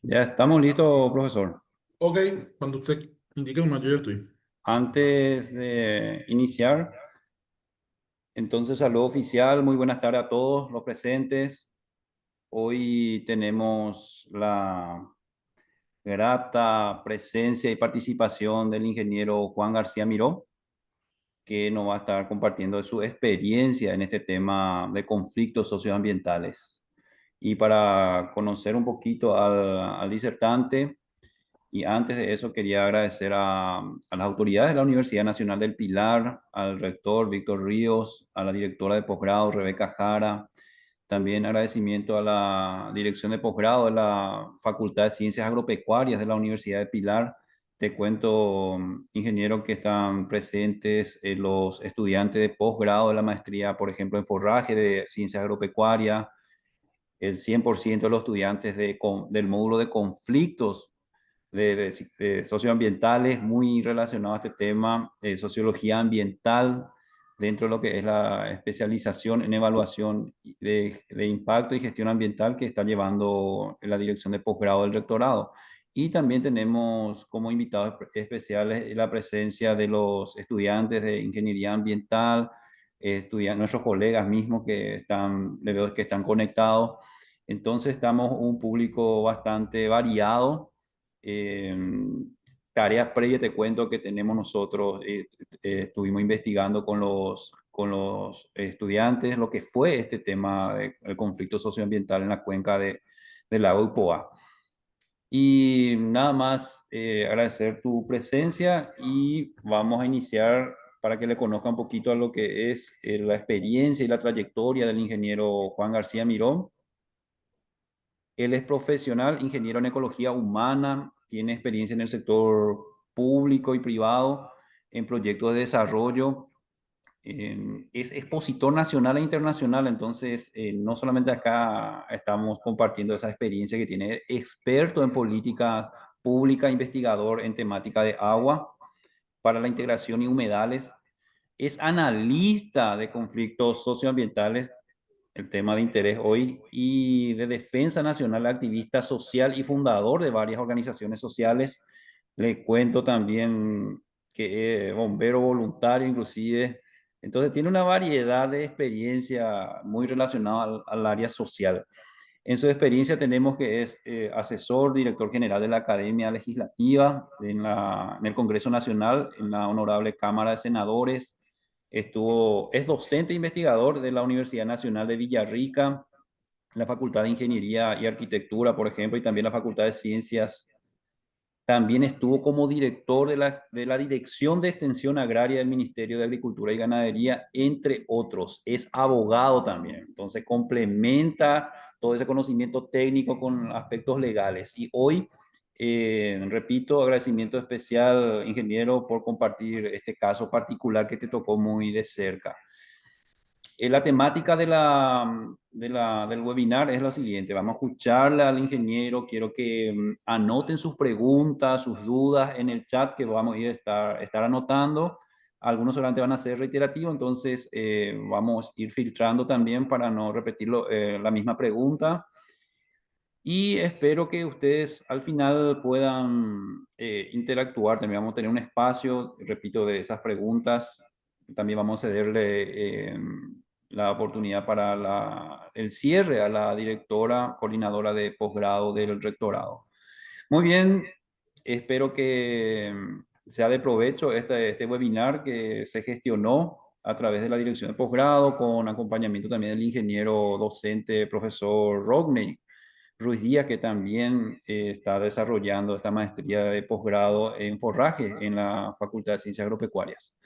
Ya estamos listos, profesor. Ok, cuando usted indique nomás, yo ya estoy. Antes de iniciar, entonces saludo oficial, muy buenas tardes a todos los presentes. Hoy tenemos la grata presencia y participación del ingeniero Juan García Miró, que nos va a estar compartiendo de su experiencia en este tema de conflictos socioambientales. Y para conocer un poquito al disertante, y antes de eso, quería agradecer a las autoridades de la Universidad Nacional del Pilar, al rector Víctor Ríos, a la directora de posgrado Rebeca Jara, también agradecimiento a la dirección de posgrado de la Facultad de Ciencias Agropecuarias de la Universidad de Pilar. Te cuento, ingeniero, que están presentes los estudiantes de posgrado de la maestría, por ejemplo, en forraje de Ciencias Agropecuarias, el 100% de los estudiantes del módulo de conflictos de socioambientales muy relacionado a este tema, sociología ambiental, dentro de lo que es la especialización en evaluación de impacto y gestión ambiental que está llevando la dirección de posgrado del rectorado. Y también tenemos como invitados especiales la presencia de los estudiantes de ingeniería ambiental, nuestros colegas mismos que están, le veo que están conectados. Entonces estamos un público bastante variado. eh, Tareas previas te cuento que tenemos nosotros, estuvimos investigando con los estudiantes lo que fue este tema del conflicto socioambiental en la cuenca del lago Upoa. Y nada más agradecer tu presencia y vamos a iniciar para que le conozca un poquito a lo que es la experiencia y la trayectoria del ingeniero Juan García Mirón. Él es profesional, ingeniero en ecología humana, tiene experiencia en el sector público y privado, en proyectos de desarrollo, es expositor nacional e internacional, entonces no solamente acá estamos compartiendo esa experiencia que tiene, experto en política pública, investigador en temática de agua para la integración y humedales, es analista de conflictos socioambientales, el tema de interés hoy, y de defensa nacional, activista social y fundador de varias organizaciones sociales. Le cuento también que es bombero voluntario inclusive. Entonces tiene una variedad de experiencia muy relacionada al área social. En su experiencia tenemos que es asesor, director general de la Academia Legislativa en el Congreso Nacional, en la Honorable Cámara de Senadores. Es docente e investigador de la Universidad Nacional de Villarrica, la Facultad de Ingeniería y Arquitectura, por ejemplo, y también la Facultad de Ciencias. También estuvo como director de la Dirección de Extensión Agraria del Ministerio de Agricultura y Ganadería, entre otros. Es abogado también, entonces complementa todo ese conocimiento técnico con aspectos legales. Y hoy, repito, agradecimiento especial, ingeniero, por compartir este caso particular que te tocó muy de cerca. La temática del webinar es la siguiente. Vamos a escucharle al ingeniero. Quiero que anoten sus preguntas, sus dudas en el chat que vamos a estar anotando. Algunos solamente van a ser reiterativos, entonces vamos a ir filtrando también para no repetir la misma pregunta. Y espero que ustedes al final puedan interactuar. También vamos a tener un espacio, repito, de esas preguntas. También vamos a cederle la oportunidad para el cierre a la directora coordinadora de posgrado del rectorado. Muy bien, espero que sea de provecho este webinar que se gestionó a través de la dirección de posgrado con acompañamiento también del ingeniero docente profesor Rodney Ruiz Díaz, que también está desarrollando esta maestría de posgrado en forraje en la Facultad de Ciencias Agropecuarias.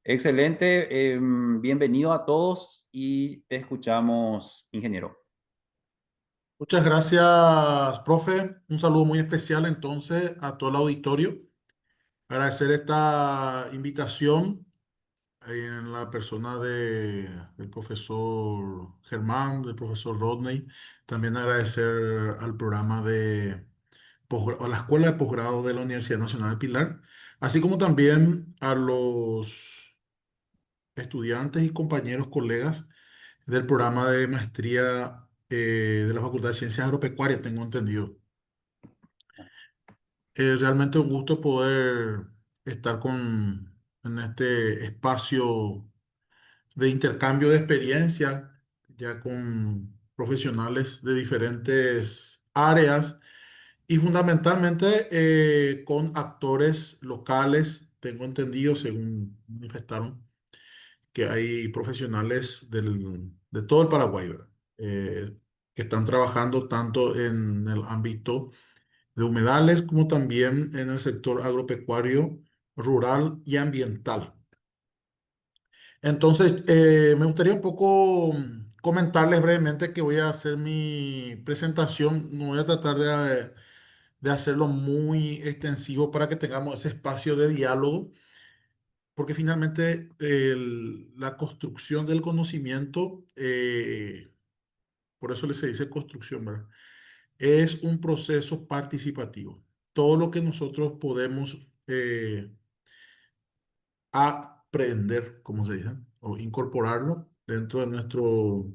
Excelente, bienvenido a todos y te escuchamos, ingeniero. Muchas gracias, profe. Un saludo muy especial entonces a todo el auditorio. Agradecer esta invitación en la persona del profesor Germán, del profesor Rodney. También agradecer al programa a la Escuela de Posgrado de la Universidad Nacional de Pilar, así como también a los estudiantes y compañeros, colegas del programa de maestría de la Facultad de Ciencias Agropecuarias, tengo entendido. Realmente un gusto poder estar en este espacio de intercambio de experiencia, ya con profesionales de diferentes áreas y fundamentalmente con actores locales. Tengo entendido, según manifestaron, que hay profesionales de todo el Paraguay, ¿verdad? Que están trabajando tanto en el ámbito de humedales como también en el sector agropecuario, rural y ambiental. Entonces, me gustaría un poco comentarles brevemente que voy a hacer mi presentación. No voy a tratar de hacerlo muy extensivo para que tengamos ese espacio de diálogo, porque finalmente la construcción del conocimiento, por eso se dice construcción, ¿verdad? Es un proceso participativo. Todo lo que nosotros podemos aprender, como se dice, o incorporarlo dentro de nuestro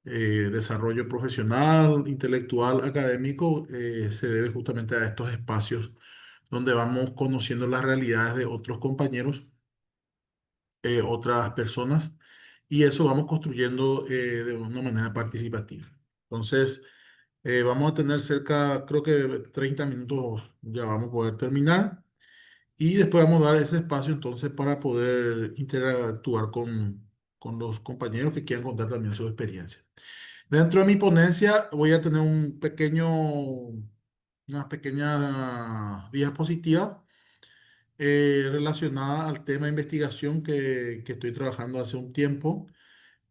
desarrollo profesional, intelectual, académico, se debe justamente a estos espacios donde vamos conociendo las realidades de otros compañeros, otras personas, y eso vamos construyendo de una manera participativa. Entonces, vamos a tener cerca, creo que 30 minutos ya vamos a poder terminar. Y después vamos a dar ese espacio entonces para poder interactuar con los compañeros que quieran contar también su experiencia. Dentro de mi ponencia voy a tener una pequeña diapositiva relacionada al tema de investigación que estoy trabajando hace un tiempo,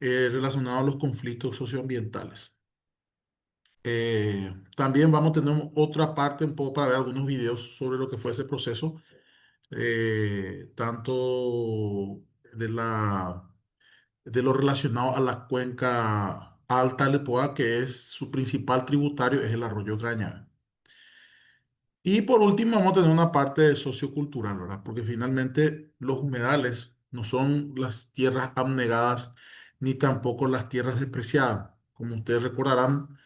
relacionado a los conflictos socioambientales. También vamos a tener otra parte un poco para ver algunos videos sobre lo que fue ese proceso, tanto de de lo relacionado a la cuenca Alta Lepoa, que es su principal tributario, es el arroyo Caña. Y por último, vamos a tener una parte sociocultural, ¿verdad? Porque finalmente los humedales no son las tierras abnegadas ni tampoco las tierras despreciadas. Como ustedes recordarán,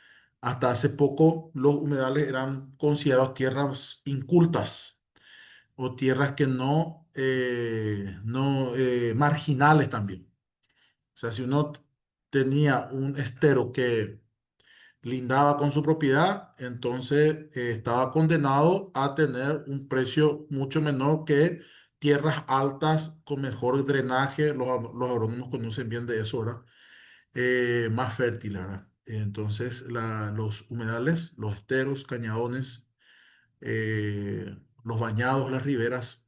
hasta hace poco los humedales eran considerados tierras incultas o tierras que no marginales también. O sea, si uno tenía un estero que lindaba con su propiedad, entonces estaba condenado a tener un precio mucho menor que tierras altas con mejor drenaje. Los agrónomos conocen bien de eso, ¿verdad? Más fértil, ¿verdad? Entonces, los humedales, los esteros, cañadones, los bañados, las riberas,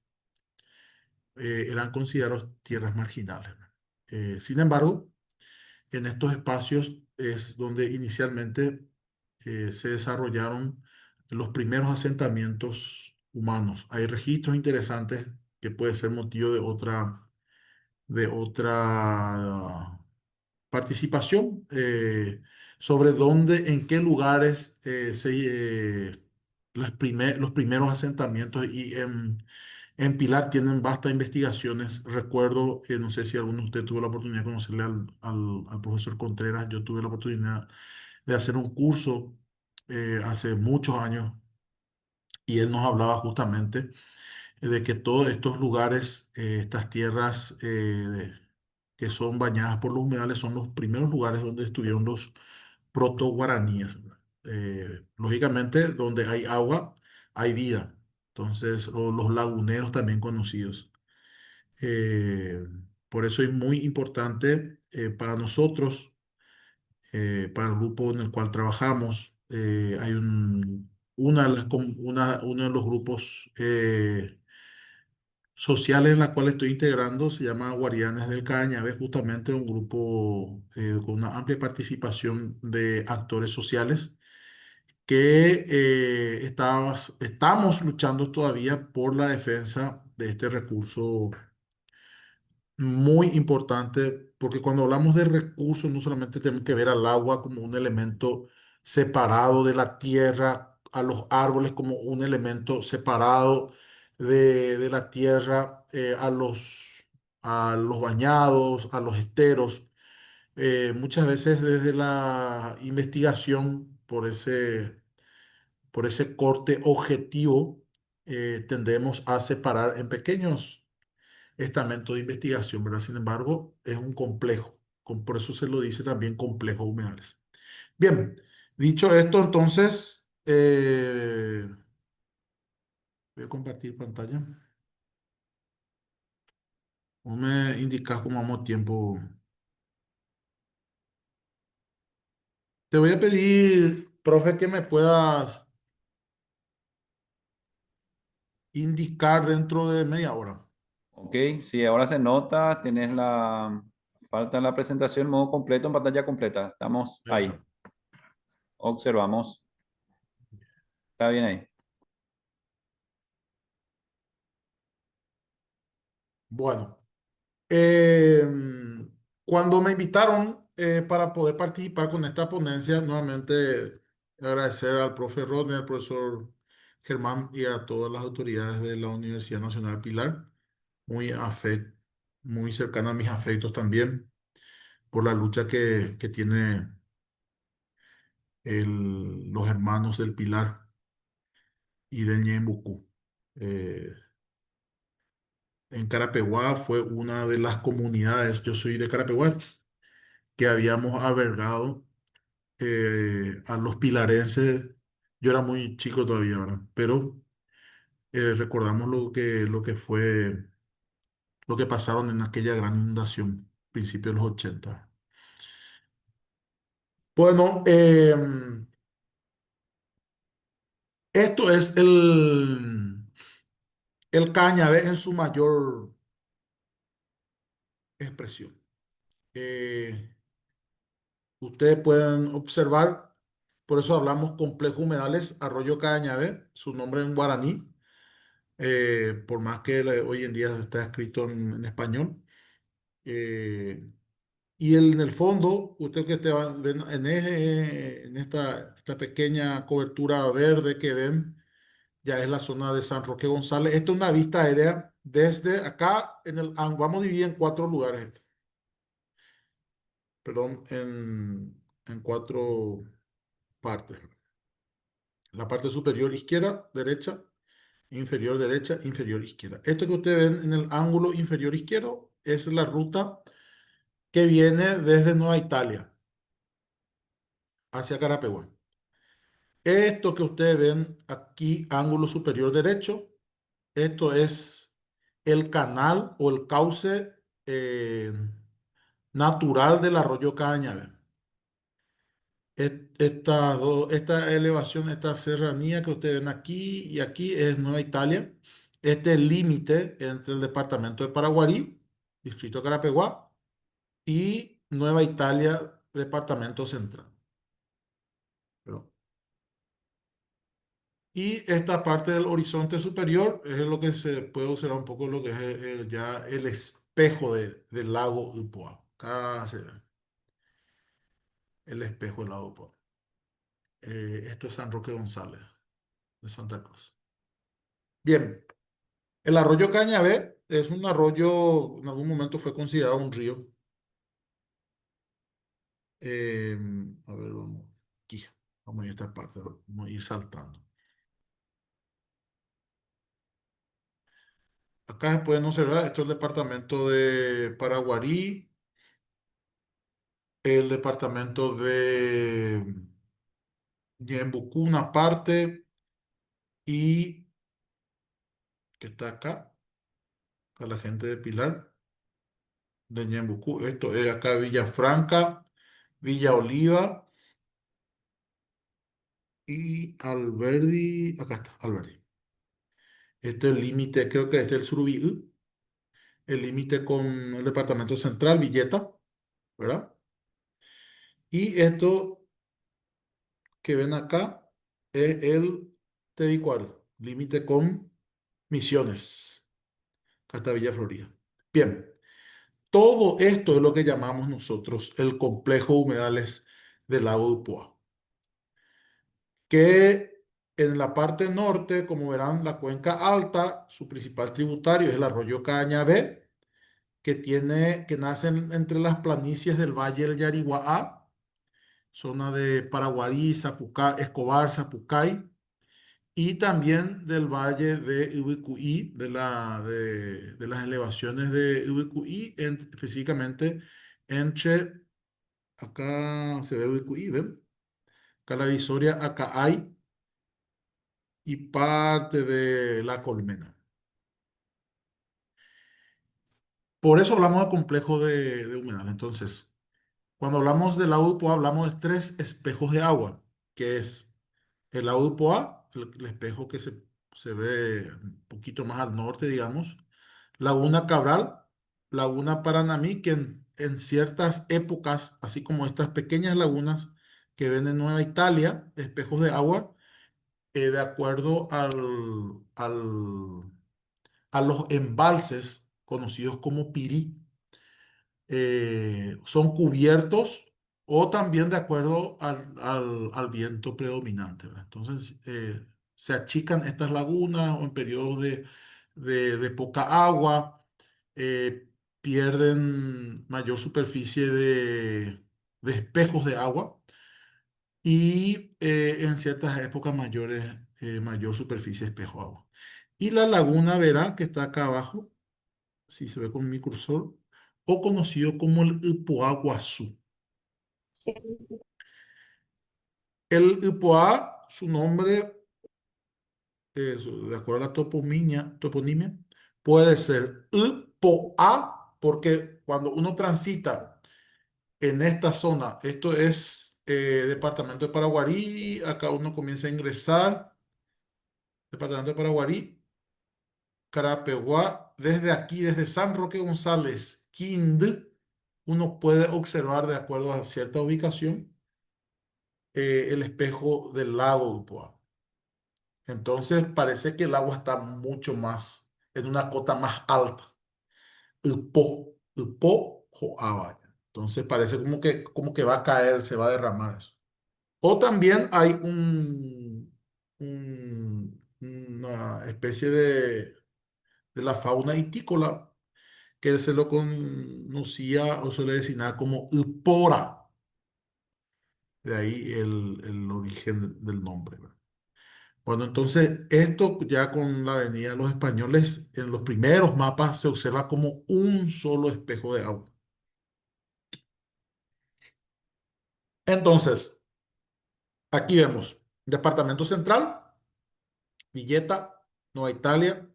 eran considerados tierras marginales, ¿verdad? Sin embargo, en estos espacios es donde inicialmente se desarrollaron los primeros asentamientos humanos. Hay registros interesantes que puede ser motivo de otra participación, sobre dónde, en qué lugares los primeros asentamientos y en Pilar tienen vastas investigaciones. Recuerdo, no sé si alguno de ustedes tuvo la oportunidad de conocerle al profesor Contreras. Yo tuve la oportunidad de hacer un curso hace muchos años y él nos hablaba justamente de que todos estos lugares, estas tierras que son bañadas por los humedales, son los primeros lugares donde estuvieron los proto-guaraníes, ¿verdad? Lógicamente, donde hay agua, hay vida. Entonces, o los laguneros también conocidos. Eh, por eso es muy importante para nosotros, para el grupo en el cual trabajamos. Hay uno de los grupos sociales en la cual estoy integrando, se llama Guardianes del Cañabe, justamente un grupo con una amplia participación de actores sociales que estamos luchando todavía por la defensa de este recurso muy importante, porque cuando hablamos de recursos no solamente tenemos que ver al agua como un elemento separado de la tierra, a los árboles como un elemento separado de la tierra, a los bañados, a los esteros. Muchas veces desde la investigación por por ese corte objetivo, tendemos a separar en pequeños estamentos de investigación, ¿verdad? Sin embargo, es un complejo, por eso se lo dice también complejo humedales. Bien, dicho esto, entonces, voy a compartir pantalla. ¿Cómo me indicas cómo vamos tiempo? Te voy a pedir, profe, que me puedas indicar dentro de media hora. Ok, sí, ahora se nota, tenés la, falta la presentación modo completo en pantalla completa. Estamos Ahí ahí, está. observamos, está bien ahí. Bueno, eh, cuando me invitaron para poder participar con esta ponencia, nuevamente agradecer al profe Rodney, al profesor Germán y a todas las autoridades de la Universidad Nacional Pilar, muy muy cercana a mis afectos también, por la lucha que tiene los hermanos del Pilar y del Ñembucú. Eh, en Carapeguá fue una de las comunidades, yo soy de Carapeguá, que habíamos albergado a los pilarenses. Yo era muy chico todavía, ¿verdad? Pero recordamos lo que pasaron en aquella gran inundación, principios de los 80. Bueno, esto es el Cañavé en su mayor expresión. Eh, Ustedes pueden observar, por eso hablamos complejo humedales, Arroyo Cañavé, su nombre en guaraní, por más que hoy en día está escrito en español. Eh, y en el fondo, usted que ven en esta pequeña cobertura verde que ven, ya es la zona de San Roque González. Esta es una vista aérea desde acá, vamos a dividir en cuatro lugares, perdón, en cuatro partes. La parte superior izquierda, derecha, inferior derecha, inferior izquierda. Esto que ustedes ven en el ángulo inferior izquierdo es la ruta que viene desde Nueva Italia hacia Carapeguá. Esto que ustedes ven aquí, ángulo superior derecho, esto es el canal o el cauce natural del arroyo Cañaveral. Esta elevación, esta serranía que ustedes ven aquí y aquí es Nueva Italia. Este es el límite entre el departamento de Paraguarí, distrito de Carapeguá, y Nueva Italia, departamento central. Perdón. Y esta parte del horizonte superior es lo que se puede observar un poco lo que es ya el espejo del lago Upoa. Acá se ve el espejo del lago Upoa. Esto es San Roque González, de Santa Cruz. Bien, el arroyo Cañavé es un arroyo, en algún momento fue considerado un río. Eh, a ver, vamos aquí, vamos a ir a esta parte, vamos a ir saltando. Acá se pueden observar, esto es el departamento de Paraguarí, el departamento de Ñembucú, una parte, y que está acá, para la gente de Pilar, de Ñembucú. Esto es acá Villafranca, Villa Oliva y Alberdi. Acá está, Alberdi. Este es el límite, creo que este es el Surubí, el límite con el departamento central, Villeta, ¿verdad? Y esto que ven acá es el Tebicuaro, límite con Misiones, acá está Villa Florida. Bien. Todo esto es lo que llamamos nosotros el complejo de humedales del lago de Upoa, que en la parte norte, como verán, la cuenca alta, su principal tributario es el arroyo Cañavé, que nace entre las planicies del Valle del Yariguaá, zona de Paraguarí, Escobar, Zapucay, y también del valle de Ubicuí, de las elevaciones de Ubicuí, específicamente entre, acá se ve Ubicuí, ¿ven? Acá la Visoria, acá hay, y parte de la Colmena. Por eso hablamos de complejo de humedal. Entonces, cuando hablamos del lago Upoa, hablamos de tres espejos de agua, que es el lago Upoa, el espejo que se ve un poquito más al norte, digamos. Laguna Cabral, Laguna Paranamí, que en ciertas épocas, así como estas pequeñas lagunas que ven en Nueva Italia, espejos de agua, de acuerdo a los embalses conocidos como Pirí, son cubiertos o también de acuerdo al viento predominante, ¿verdad? Entonces, se achican estas lagunas o en periodos de poca agua, eh, pierden mayor superficie de espejos de agua y en ciertas épocas mayores, mayor superficie de espejo de agua. Y la laguna Verá, que está acá abajo, si se ve con mi cursor, o conocido como el Ipoá Guazú. El Ipoá, su nombre, de acuerdo a la toponimia, puede ser Ipoá, porque cuando uno transita en esta zona, esto es departamento de Paraguarí, acá uno comienza a ingresar, departamento de Paraguarí, Carapeguá, desde aquí, desde San Roque González, Kind, uno puede observar de acuerdo a cierta ubicación el espejo del lago Upoa. Entonces parece que el agua está mucho más, en una cota más alta. Upo, Joaba. Entonces parece como que va a caer, se va a derramar eso. O también hay una especie de la fauna itícola que se lo conocía o se le designaba como Upora. De ahí el origen del nombre, ¿verdad? Bueno, entonces esto ya con la venida de los españoles, en los primeros mapas se observa como un solo espejo de agua. Entonces, aquí vemos Departamento Central, Villeta, Nueva Italia,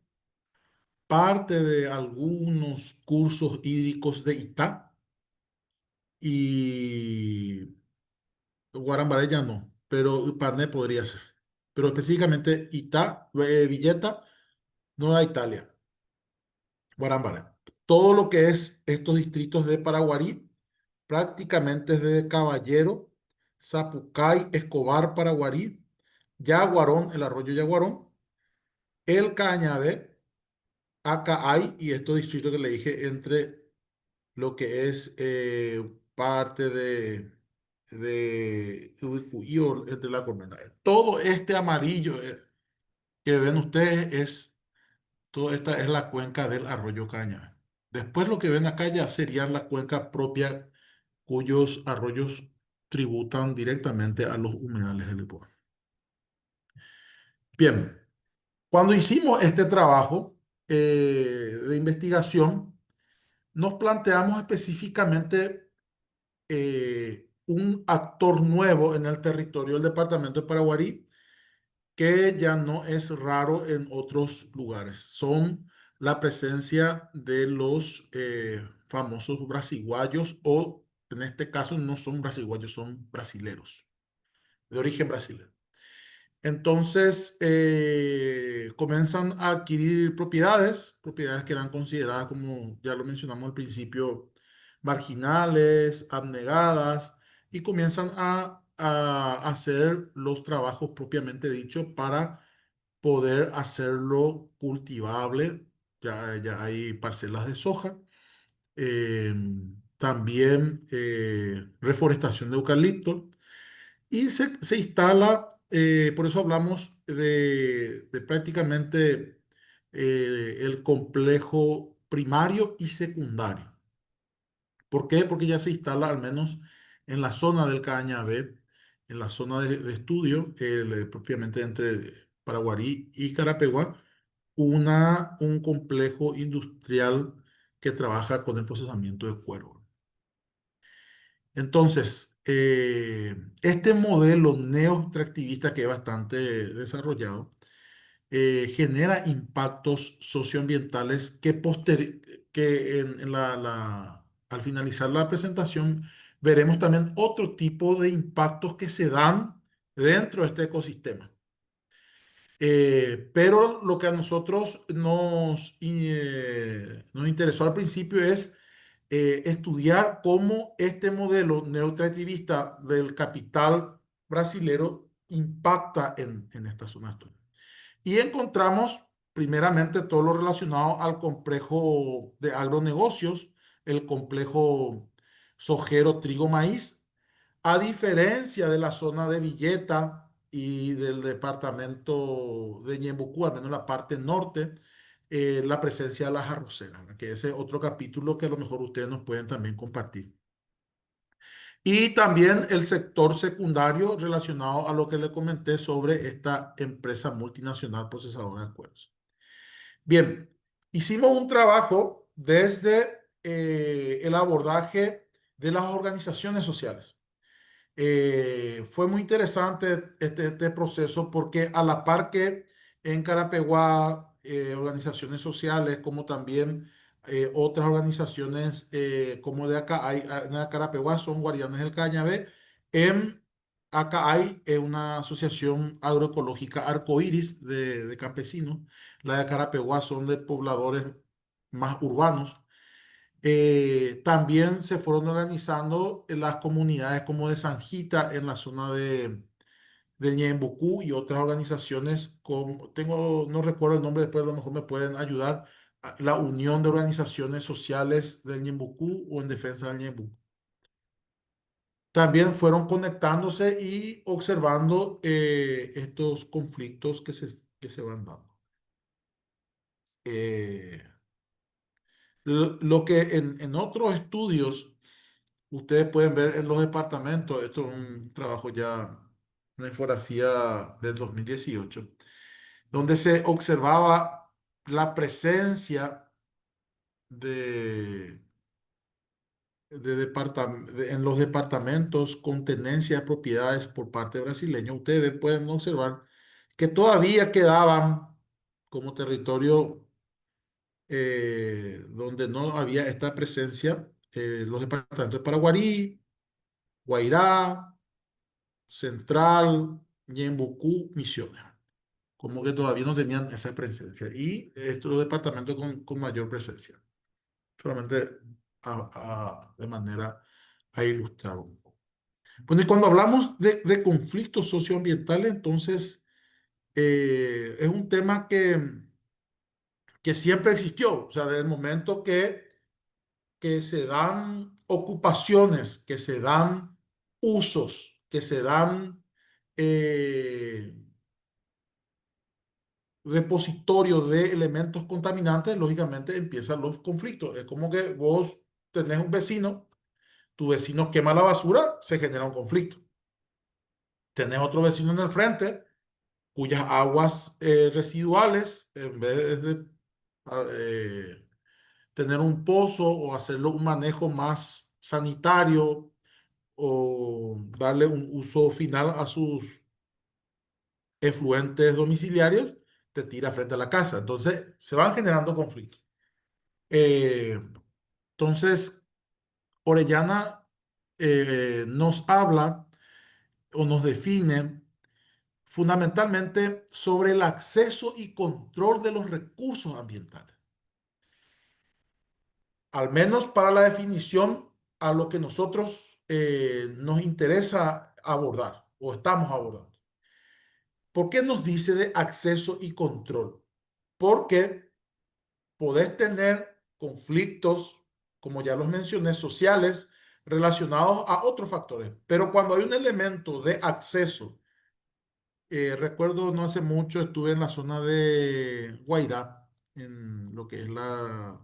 parte de algunos cursos hídricos de Itá y Guarambaré ya no, pero Pané podría ser. Pero específicamente Itá, Villeta, Nueva Italia, Guarambaré. Todo lo que es estos distritos de Paraguarí, prácticamente es de Caballero, Zapucay, Escobar, Paraguarí, Yaguarón, el arroyo Yaguarón, el Cañabé, Acaay y estos distritos que le dije entre lo que es parte de Ubicuí o entre la Colmena. Todo este amarillo que ven ustedes toda esta es la cuenca del arroyo Caña. Después lo que ven acá ya serían la cuenca propia cuyos arroyos tributan directamente a los humedales del Ipoa. Bien, cuando hicimos este trabajo de investigación, nos planteamos específicamente un actor nuevo en el territorio del departamento de Paraguarí que ya no es raro en otros lugares. Son la presencia de los famosos brasiguayos o en este caso no son brasiguayos, son brasileros, de origen brasileño. Entonces comienzan a adquirir propiedades que eran consideradas, como ya lo mencionamos al principio, marginales, abnegadas, y comienzan a hacer los trabajos propiamente dichos para poder hacerlo cultivable. Ya hay parcelas de soja, eh, también reforestación de eucalipto y se instala, por eso hablamos de prácticamente el complejo primario y secundario. ¿Por qué? Porque ya se instala al menos en la zona del Cañabé, en la zona de estudio, propiamente entre Paraguarí y Carapeguá, un complejo industrial que trabaja con el procesamiento de cuero. Entonces, este modelo neoextractivista que es bastante desarrollado, genera impactos socioambientales que al finalizar la presentación veremos también otro tipo de impactos que se dan dentro de este ecosistema. Pero lo que a nosotros nos interesó al principio es estudiar cómo este modelo neotractivista del capital brasilero impacta en esta zona. Y encontramos primeramente todo lo relacionado al complejo de agronegocios, el complejo sojero trigo-maíz, a diferencia de la zona de Villeta y del departamento de Ñembucú, al menos la parte norte, la presencia de las arroceras, ¿verdad? Que ese es otro capítulo que a lo mejor ustedes nos pueden también compartir. Y también el sector secundario relacionado a lo que le comenté sobre esta empresa multinacional procesadora de cueros. Bien, hicimos un trabajo desde el abordaje de las organizaciones sociales. Fue muy interesante este proceso porque a la par que en Carapeguá, organizaciones sociales como también otras organizaciones como de acá hay, en Carapeguá son Guardianes del Cañabé, en acá hay una asociación agroecológica Arcoíris de campesinos, la de Carapeguá son de pobladores más urbanos. También se fueron organizando en las comunidades como de Sanjita en la zona de Ñembucú y otras organizaciones como, no recuerdo el nombre, después a lo mejor me pueden ayudar, la Unión de Organizaciones Sociales del Ñembucú o en defensa del Ñembucú. También fueron conectándose y observando estos conflictos que se van dando. Eh, lo que en otros estudios ustedes pueden ver en los departamentos, esto es un trabajo ya, una infografía del 2018, donde se observaba la presencia de, en los departamentos con tenencia de propiedades por parte brasileña. Ustedes pueden observar que todavía quedaban como territorio donde no había esta presencia, los departamentos de Paraguarí, Guairá, Central, Ñembucú, Misiones. Como que todavía no tenían esa presencia. Y estos departamentos con mayor presencia. Solamente de manera a ilustrar un poco. Bueno, y cuando hablamos de conflictos socioambientales, entonces es un tema que siempre existió. O sea, desde el momento que se dan ocupaciones, que se dan usos, que se dan eh, repositorio de elementos contaminantes, lógicamente empiezan los conflictos. Es como que vos tenés un vecino, tu vecino quema la basura, se genera un conflicto. Tenés otro vecino en el frente, cuyas aguas residuales, en vez de tener un pozo o hacerlo un manejo más sanitario o darle un uso final a sus efluentes domiciliarios, te tira frente a la casa. Entonces, se van generando conflictos. Eh, entonces, Orellana nos habla o nos define fundamentalmente sobre el acceso y control de los recursos ambientales, al menos para la definición a lo que nosotros nos interesa abordar o estamos abordando. ¿Por qué nos dice de acceso y control? Porque podés tener conflictos, como ya los mencioné, sociales relacionados a otros factores. Pero cuando hay un elemento de acceso, recuerdo no hace mucho estuve en la zona de Guairá, en lo que es la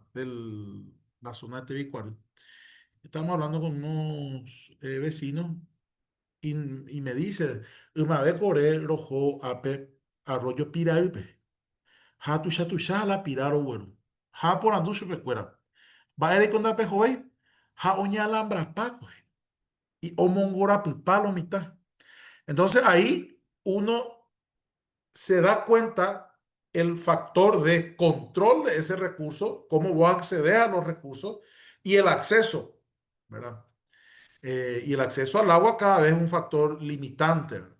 zona de Tebicuaro. Estamos hablando con unos vecinos y me dice, "Uma vez coré rojo ape arroyo Piraíbe. Ha tu la piraro bueno. Ha por andu chupecuera. Va ere con pejoy. Ha oña alambra paco. Y o mongora pipalo mitad. Entonces ahí uno se da cuenta el factor de control de ese recurso, cómo vos accedes a los recursos y el acceso, ¿verdad? Y el acceso al agua cada vez es un factor limitante, ¿verdad?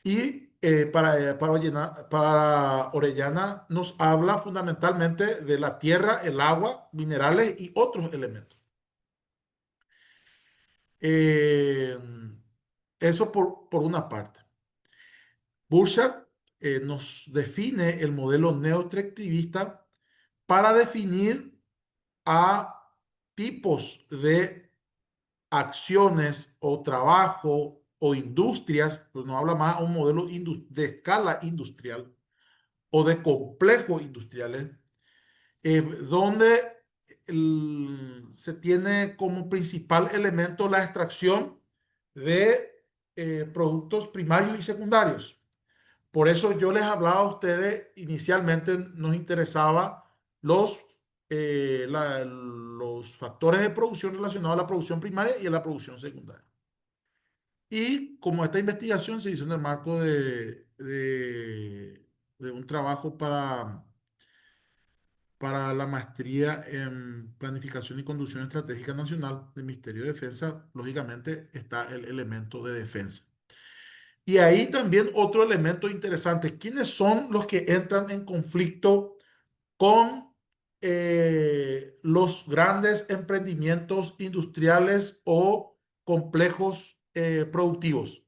Y para Orellana nos habla fundamentalmente de la tierra, el agua, minerales y otros elementos. Eh, Eso por una parte. Burchard nos define el modelo neoextractivista para definir a tipos de acciones o trabajo o industrias, pues no habla más a un modelo de escala industrial o de complejos industriales, donde se tiene como principal elemento la extracción de productos primarios y secundarios. Por eso yo les hablaba a ustedes, inicialmente nos interesaba los factores de producción relacionados a la producción primaria y a la producción secundaria. Y como esta investigación se hizo en el marco de un trabajo para la maestría en Planificación y Conducción Estratégica Nacional del Ministerio de Defensa, lógicamente está el elemento de defensa. Y ahí también otro elemento interesante, ¿quiénes son los que entran en conflicto con los grandes emprendimientos industriales o complejos productivos?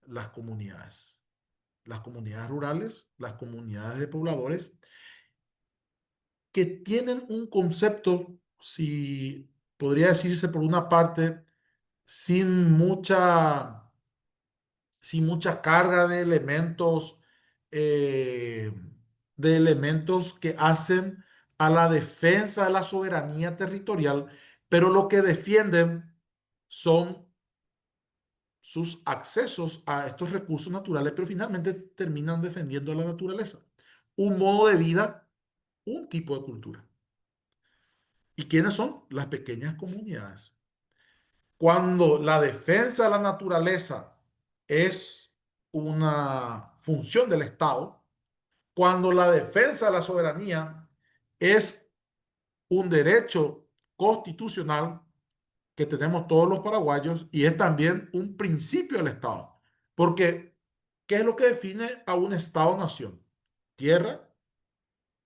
Las comunidades rurales, las comunidades de pobladores, que tienen un concepto, si podría decirse por una parte, sin mucha sin mucha carga eh, de elementos que hacen a la defensa de la soberanía territorial, pero lo que defienden son sus accesos a estos recursos naturales, pero finalmente terminan defendiendo a la naturaleza, un modo de vida, un tipo de cultura. ¿Y quiénes son? Las pequeñas comunidades. Cuando la defensa de la naturaleza es una función del Estado, cuando la defensa de la soberanía es un derecho constitucional que tenemos todos los paraguayos y es también un principio del Estado. Porque, ¿qué es lo que define a un Estado-nación? Tierra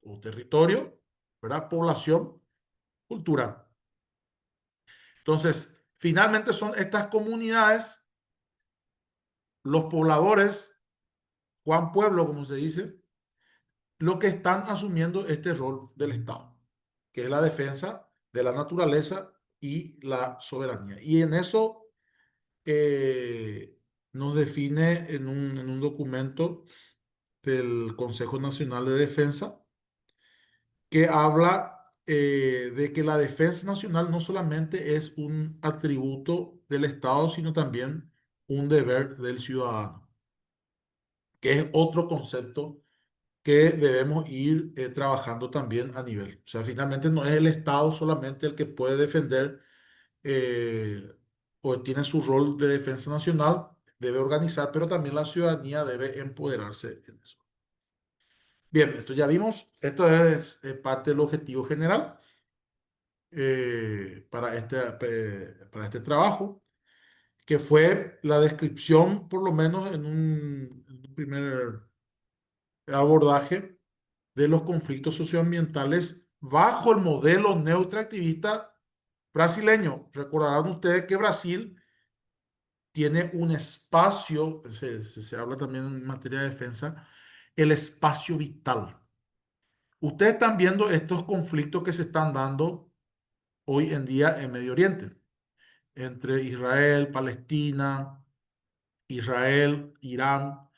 o territorio, ¿verdad? Población, cultura. Entonces, finalmente son estas comunidades, los pobladores, Juan Pueblo, como se dice, lo que están asumiendo este rol del Estado, que es la defensa de la naturaleza y la soberanía. Y en eso nos define en un documento del Consejo Nacional de Defensa que habla de que la defensa nacional no solamente es un atributo del Estado, sino también un deber del ciudadano, que es otro concepto que debemos ir trabajando también a nivel. O sea, finalmente no es el Estado solamente el que puede defender eh, o tiene su rol de defensa nacional, debe organizar, pero también la ciudadanía debe empoderarse en eso. Bien, esto ya vimos, esto es parte del objetivo general para este trabajo, que fue la descripción, por lo menos en un primer abordaje, de los conflictos socioambientales bajo el modelo neoextractivista brasileño. Recordarán ustedes que Brasil tiene un espacio, se habla también en materia de defensa, el espacio vital. Ustedes están viendo estos conflictos que se están dando hoy en día en Medio Oriente, entre Israel, Palestina, Israel, Irán.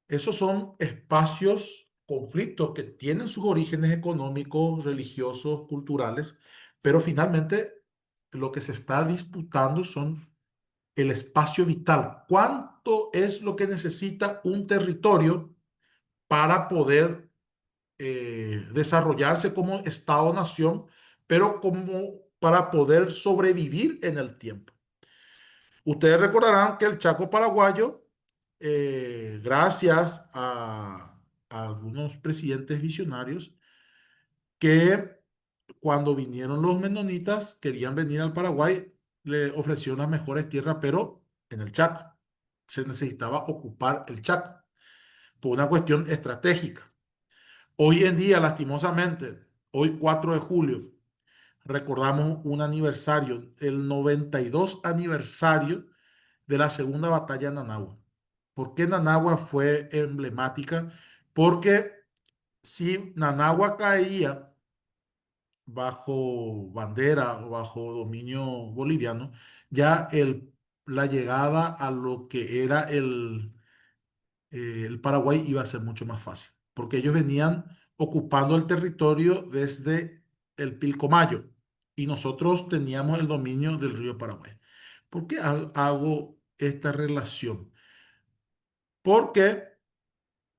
Esos son espacios, conflictos que tienen sus orígenes económicos, religiosos, culturales, pero finalmente lo que se está disputando son el espacio vital. ¿Cuánto es lo que necesita un territorio para poder desarrollarse como Estado-nación, pero como para poder sobrevivir en el tiempo? Ustedes recordarán que el Chaco paraguayo, gracias a algunos presidentes visionarios, que cuando vinieron los menonitas, querían venir al Paraguay, le ofrecieron las mejores tierras, pero en el Chaco. Se necesitaba ocupar el Chaco por una cuestión estratégica. Hoy en día, lastimosamente, hoy 4 de julio, recordamos un aniversario, el 92 aniversario de la segunda batalla de Nanagua. ¿Por qué Nanagua fue emblemática? Porque si Nanagua caía bajo bandera o bajo dominio boliviano, ya la llegada a lo que era el Paraguay iba a ser mucho más fácil, porque ellos venían ocupando el territorio desde el Pilcomayo y nosotros teníamos el dominio del río Paraguay. ¿Por qué hago esta relación? Porque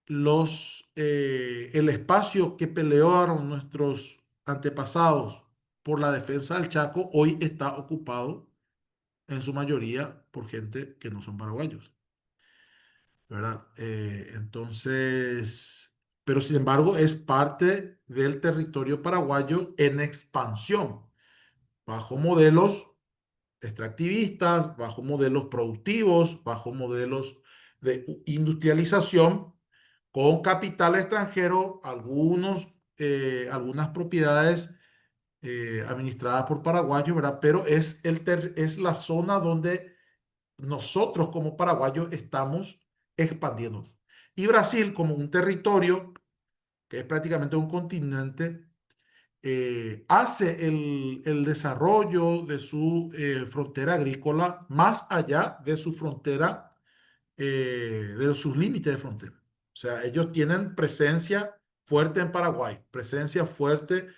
el espacio que pelearon nuestros antepasados por la defensa del Chaco hoy está ocupado en su mayoría por gente que no son paraguayos, ¿verdad? Entonces, pero sin embargo es parte del territorio paraguayo en expansión, bajo modelos extractivistas, bajo modelos productivos, bajo modelos de industrialización, con capital extranjero, algunas propiedades administradas por paraguayos, ¿verdad? Pero es la zona donde nosotros como paraguayos estamos expandiendo. Y Brasil, como un territorio que es prácticamente un continente, hace el desarrollo de su frontera agrícola más allá de su frontera, de sus límites de frontera. O sea, ellos tienen presencia fuerte en Paraguay, presencia fuerte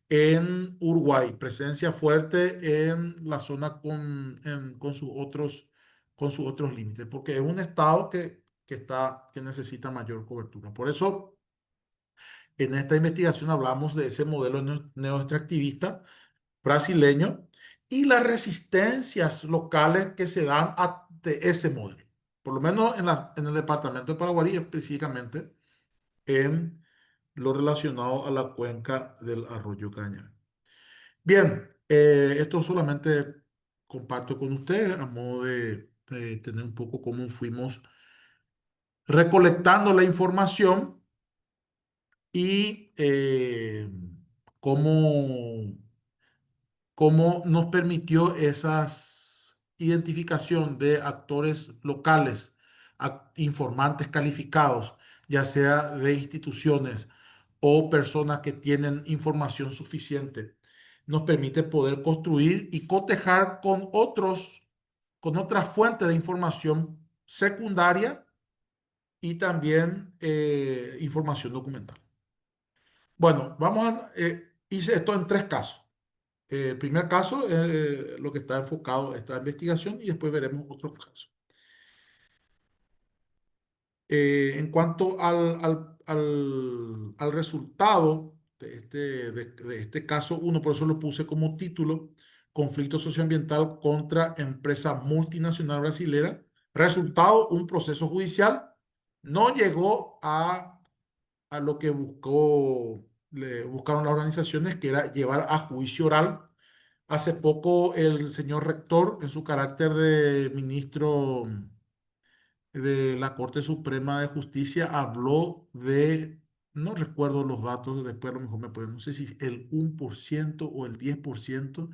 en Uruguay, presencia fuerte en la zona con sus otros límites, porque es un estado que necesita mayor cobertura. Por eso, en esta investigación hablamos de ese modelo neoextractivista brasileño y las resistencias locales que se dan ante ese modelo. Por lo menos en el departamento de Paraguarí, específicamente en lo relacionado a la cuenca del arroyo Cañar. Bien, esto solamente comparto con ustedes a modo de tener un poco cómo fuimos recolectando la información y cómo cómo nos permitió esas identificación de actores locales, informantes calificados, ya sea de instituciones o personas que tienen información suficiente, nos permite poder construir y cotejar con otras fuentes de información secundaria y también información documental. Bueno, hice esto en 3 casos. El primer caso es lo que está enfocado esta investigación y después veremos otros casos. En cuanto al resultado de este caso uno, por eso lo puse como título, conflicto socioambiental contra empresa multinacional brasilera. Resultado, un proceso judicial. No llegó a lo que buscaron las organizaciones, que era llevar a juicio oral. Hace poco el señor rector, en su carácter de ministro de la Corte Suprema de Justicia, habló no recuerdo los datos, después a lo mejor me pueden, no sé si el 1% o el 10%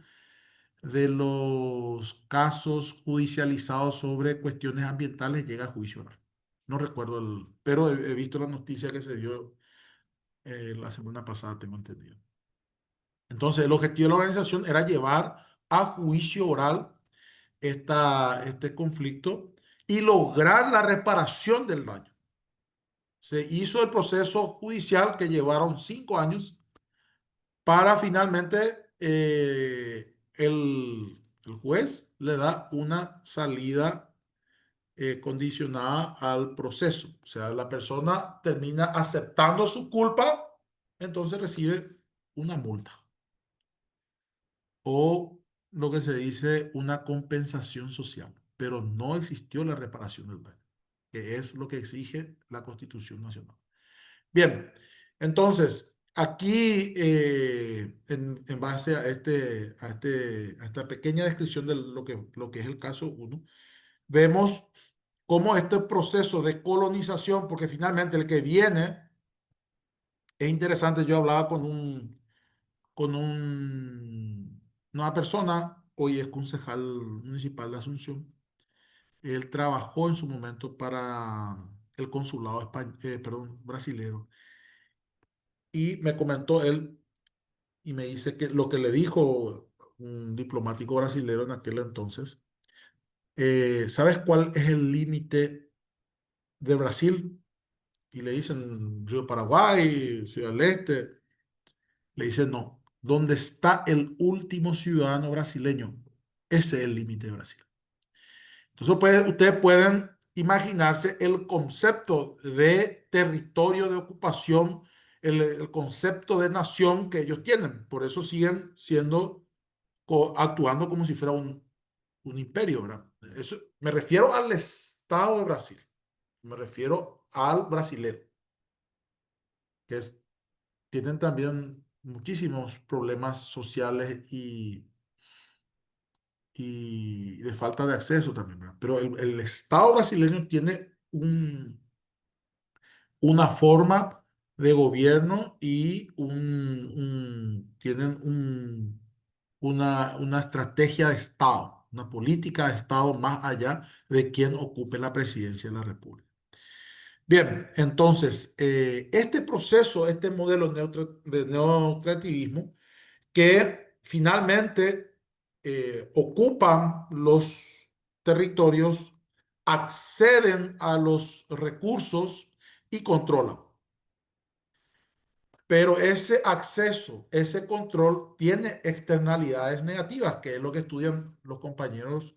de los casos judicializados sobre cuestiones ambientales llega a juicio oral. No recuerdo pero he visto la noticia que se dio la semana pasada, tengo entendido. Entonces, el objetivo de la organización era llevar a juicio oral este conflicto y lograr la reparación del daño. Se hizo el proceso judicial que llevaron 5 años para finalmente El juez le da una salida condicionada al proceso. O sea, la persona termina aceptando su culpa, entonces recibe una multa o lo que se dice una compensación social, pero no existió la reparación del daño, que es lo que exige la Constitución Nacional. Bien, entonces, aquí, en base a esta pequeña descripción de lo que es el caso uno, vemos cómo este proceso de colonización, porque finalmente el que viene, es interesante, yo hablaba una persona, hoy es concejal municipal de Asunción. Él trabajó en su momento para el consulado perdón, brasilero, y me comentó él y me dice que lo que le dijo un diplomático brasilero en aquel entonces, ¿sabes cuál es el límite de Brasil? Y le dicen Río Paraguay, Ciudad del Este. Le dicen no, ¿dónde está el último ciudadano brasileño? Ese es el límite de Brasil. Entonces ustedes pueden imaginarse el concepto de territorio de ocupación, el concepto de nación que ellos tienen. Por eso siguen siendo, actuando como si fuera un imperio, ¿verdad? Eso, me refiero al Estado de Brasil, me refiero al brasilero, que tienen también muchísimos problemas sociales y de falta de acceso también, ¿verdad? Pero el Estado brasileño tiene una forma de gobierno y tienen una estrategia de Estado, una política de Estado más allá de quien ocupe la presidencia de la República. Bien, entonces, este proceso, este modelo de neocreativismo, que finalmente ocupan los territorios, acceden a los recursos y controlan. Pero ese acceso, ese control tiene externalidades negativas, que es lo que estudian los compañeros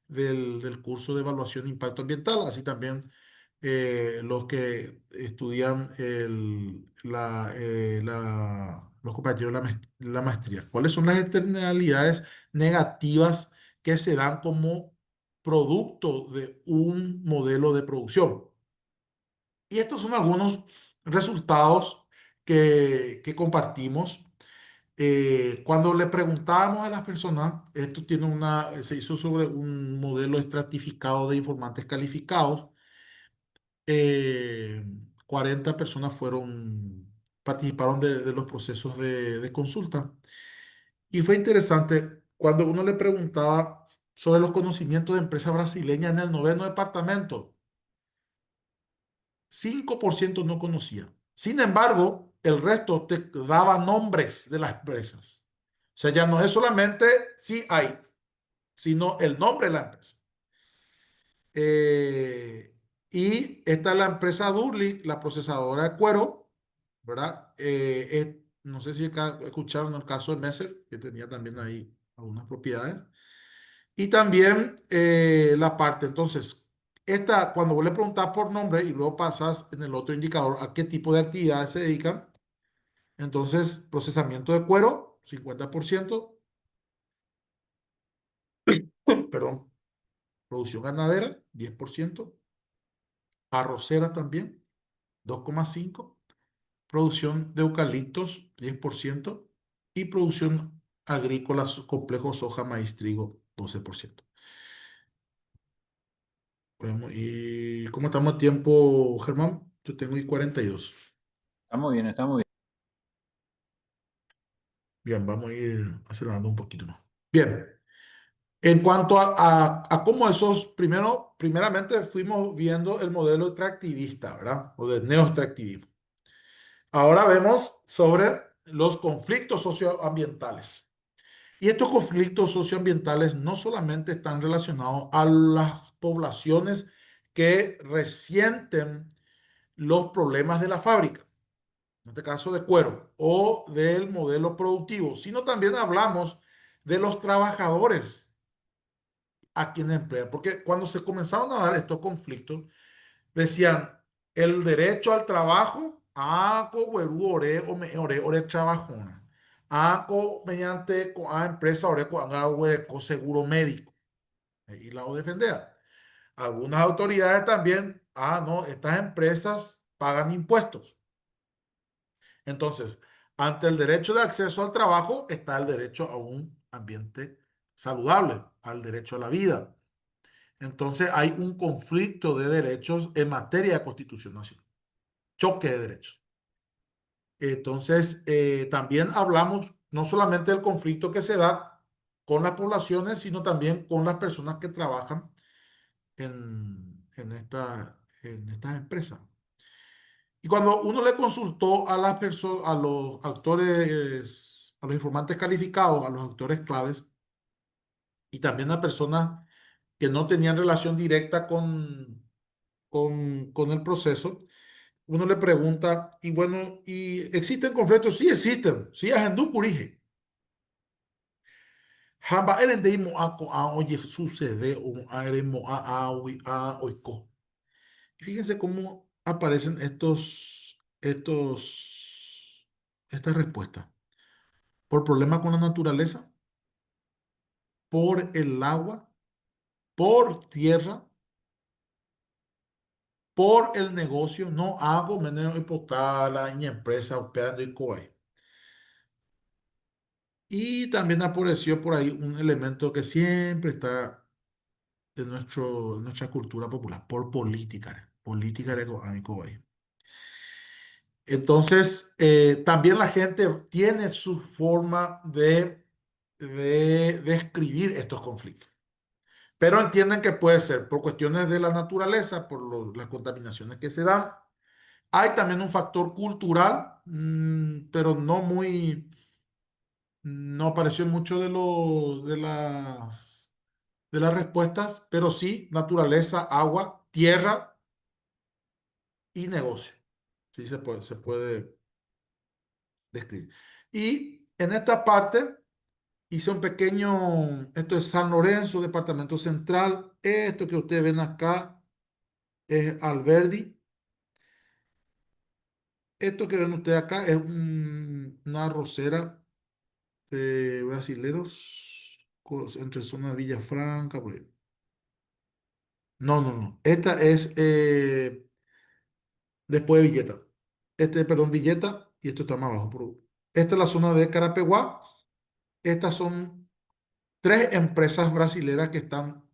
del curso de evaluación de impacto ambiental, así también los que estudian los compañeros de la maestría. ¿Cuáles son las externalidades negativas que se dan como producto de un modelo de producción? Y estos son algunos resultados que compartimos. Cuando le preguntábamos a las personas, esto se hizo sobre un modelo estratificado de informantes calificados. eh, 40 personas participaron de los procesos de consulta. Y fue interesante cuando uno le preguntaba sobre los conocimientos de empresas brasileñas en el noveno departamento. 5% no conocía. Sin embargo, el resto te daba nombres de las empresas. O sea, ya no es solamente si hay, sino el nombre de la empresa. Y esta es la empresa Durli, la procesadora de cuero, ¿verdad? No sé si escucharon el caso de Messer, que tenía también ahí algunas propiedades. Y también la parte, entonces, cuando vos le preguntas por nombre y luego pasas en el otro indicador a qué tipo de actividades se dedican, entonces, procesamiento de cuero, 50%, perdón, producción ganadera, 10%, arrocera también, 2,5%, producción de eucaliptos, 10%, y producción agrícola, complejo, soja, maíz, trigo, 12%. Bueno, ¿y cómo estamos a tiempo, Germán? Yo tengo ahí 42. Está muy bien, está muy bien. Bien, vamos a ir acelerando un poquito más. Bien, en cuanto a cómo primeramente fuimos viendo el modelo extractivista, ¿verdad? O de neoextractivismo. Ahora vemos sobre los conflictos socioambientales. Y estos conflictos socioambientales no solamente están relacionados a las poblaciones que resienten los problemas de la fábrica, en este caso de cuero, o del modelo productivo, sino también hablamos de los trabajadores a quien emplea. Porque cuando se comenzaron a dar estos conflictos, decían, el derecho al trabajo, ore trabajona. Mediante a empresa ore con seguro médico. Y la o defender. Algunas autoridades también, no, estas empresas pagan impuestos. Entonces, ante el derecho de acceso al trabajo está el derecho a un ambiente saludable, al derecho a la vida. Entonces, hay un conflicto de derechos en materia de Constitución Nacional, choque de derechos. Entonces, también hablamos no solamente del conflicto que se da con las poblaciones, sino también con las personas que trabajan en estas empresas. Y cuando uno le consultó a las personas, a los actores, a los informantes calificados, a los actores claves, y también a personas que no tenían relación directa con el proceso, uno le pregunta, y bueno, ¿y existen conflictos? Sí existen. Sí, es en curige. Hamba eren de imo a oye sucede o a eremo a oiko. Y fíjense cómo aparecen estas respuestas. Por problemas con la naturaleza, por el agua, por tierra, por el negocio. No hago meneo hipotala en empresa operando y coay. Y también apareció por ahí un elemento que siempre está en nuestra cultura popular, por política. Política de coay. Entonces, también la gente tiene su forma de describir estos conflictos. Pero entienden que puede ser por cuestiones de la naturaleza, por las contaminaciones que se dan. Hay también un factor cultural, pero no apareció mucho de las respuestas, pero sí naturaleza, agua, tierra y negocio. Sí se puede describir. Y en esta parte hice un pequeño, esto es San Lorenzo, departamento central. Esto que ustedes ven acá es Alberdi. Esto que ven ustedes acá es una arrocera de brasileros entre zona de Villafranca, por ahí. No, no, no. Esta es después de Villeta. Perdón, Villeta y esto está más abajo. Esta es la zona de Carapeguá. Estas son tres empresas brasileras que están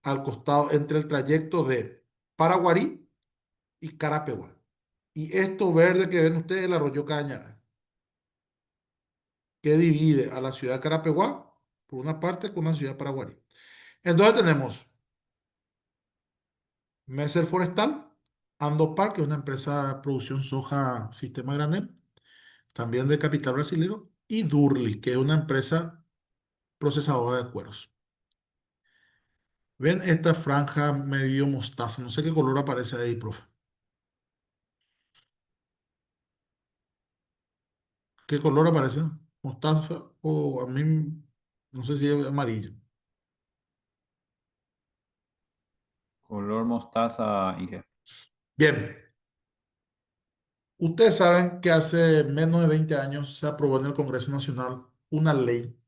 al costado entre el trayecto de Paraguarí y Carapeguá. Y esto verde que ven ustedes, el arroyo Cañaveral, que divide a la ciudad de Carapeguá por una parte con la ciudad de Paraguarí. Entonces tenemos Messer Forestal, Andopar, que es una empresa de producción soja sistema granel, también de capital brasilero, y Durli, que es una empresa procesadora de cueros. ¿Ven esta franja medio mostaza? No sé qué color aparece ahí, profe. ¿Qué color aparece? ¿Mostaza o a mí? No sé si es amarillo. Color mostaza, Inge. Bien, ustedes saben que hace menos de 20 años se aprobó en el Congreso Nacional una ley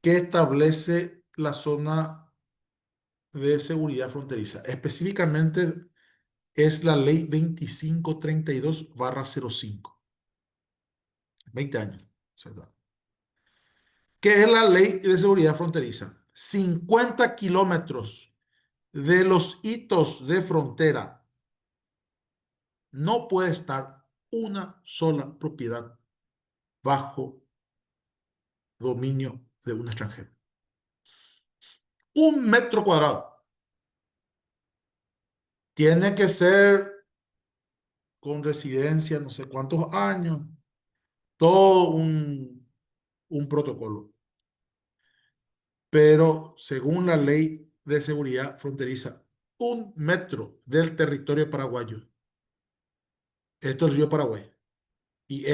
que establece la zona de seguridad fronteriza. Específicamente es la ley 2532/05. 20 años. ¿Verdad? ¿Qué es la ley de seguridad fronteriza? 50 kilómetros de los hitos de frontera no puede estar una sola propiedad bajo dominio de un extranjero. 1 metro cuadrado. Tiene que ser con residencia no sé cuántos años, todo un protocolo. Pero según la ley de seguridad fronteriza, 1 metro del territorio paraguayo. Esto es el río Paraguay. Y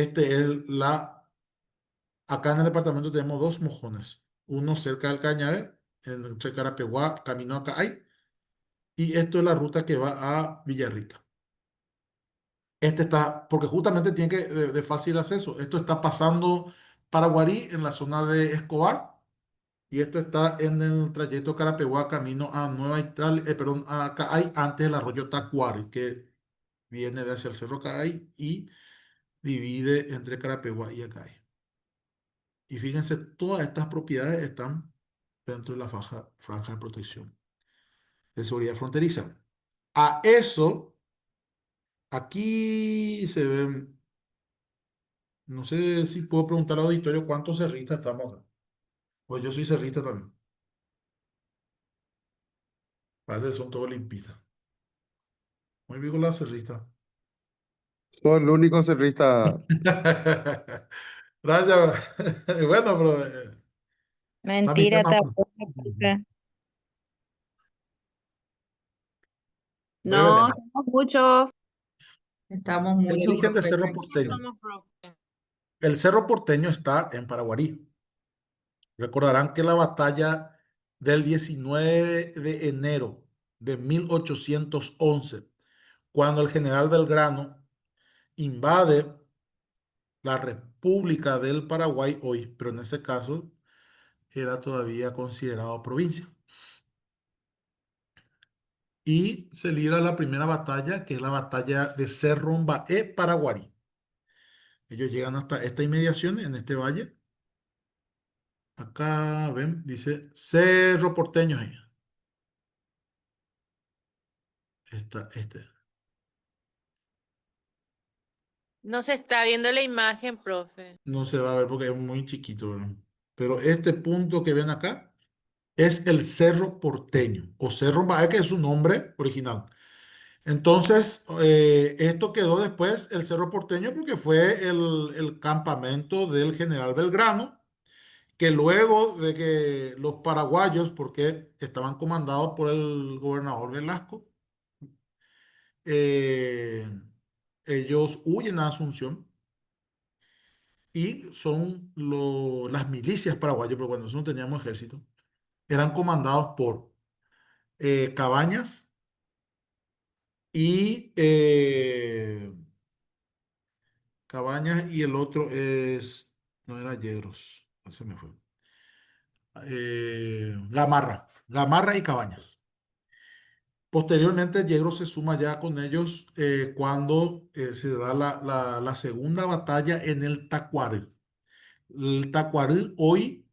acá en el departamento tenemos dos mojones. uno cerca del Cañaveral, entre Carapeguá, camino a Caay, y esto es la ruta que va a Villarrica. Este está, porque justamente tiene que de fácil acceso. Esto está pasando Paraguarí en la zona de Escobar y esto está en el trayecto Carapeguá camino a Nueva Italia, perdón, a Caay antes del arroyo Tacuari, que viene de hacia el Cerro Caay y divide entre Carapeguá y Acay. Y fíjense, todas estas propiedades están dentro de la franja de protección de seguridad fronteriza. A eso, aquí se ven, no sé si puedo preguntar al auditorio cuántos cerristas estamos acá. Pues yo soy cerrista también. Parece que son todos limpistas. Muy bien con la cerrista. Soy el único cerrista. Gracias. Bueno, pero la mitad Mentira, más. tampoco. No, Brevemente. estamos El muchos, origen del profe, Cerro tranquilo. Porteño. El Cerro Porteño está en Paraguarí. Recordarán que la batalla del 19 de enero de 1811, cuando el general Belgrano invade la República del Paraguay hoy, pero en ese caso era todavía considerado provincia. Y se libra la primera batalla, que es la batalla de Cerro-Mbaé, Paraguarí. Ellos llegan hasta esta inmediación, en este valle. Acá, ven, dice Cerro Porteño. Este. No se está viendo la imagen, profe. No se va a ver porque es muy chiquito, ¿verdad? Pero este punto que ven acá es el Cerro Porteño o Cerro Mbae, que es su nombre original. Entonces, esto quedó después el Cerro Porteño porque fue el campamento del general Belgrano, que luego de que los paraguayos, porque estaban comandados por el gobernador Velasco, eh, ellos huyen a Asunción y son las milicias paraguayas, pero cuando nosotros no teníamos ejército, eran comandados por Cabañas y Cabañas y el otro es, no era Yegros, se me fue. Gamarra y Cabañas. Posteriormente, Yegros se suma ya con ellos cuando se da la segunda batalla en el Tacuary. El Tacuary hoy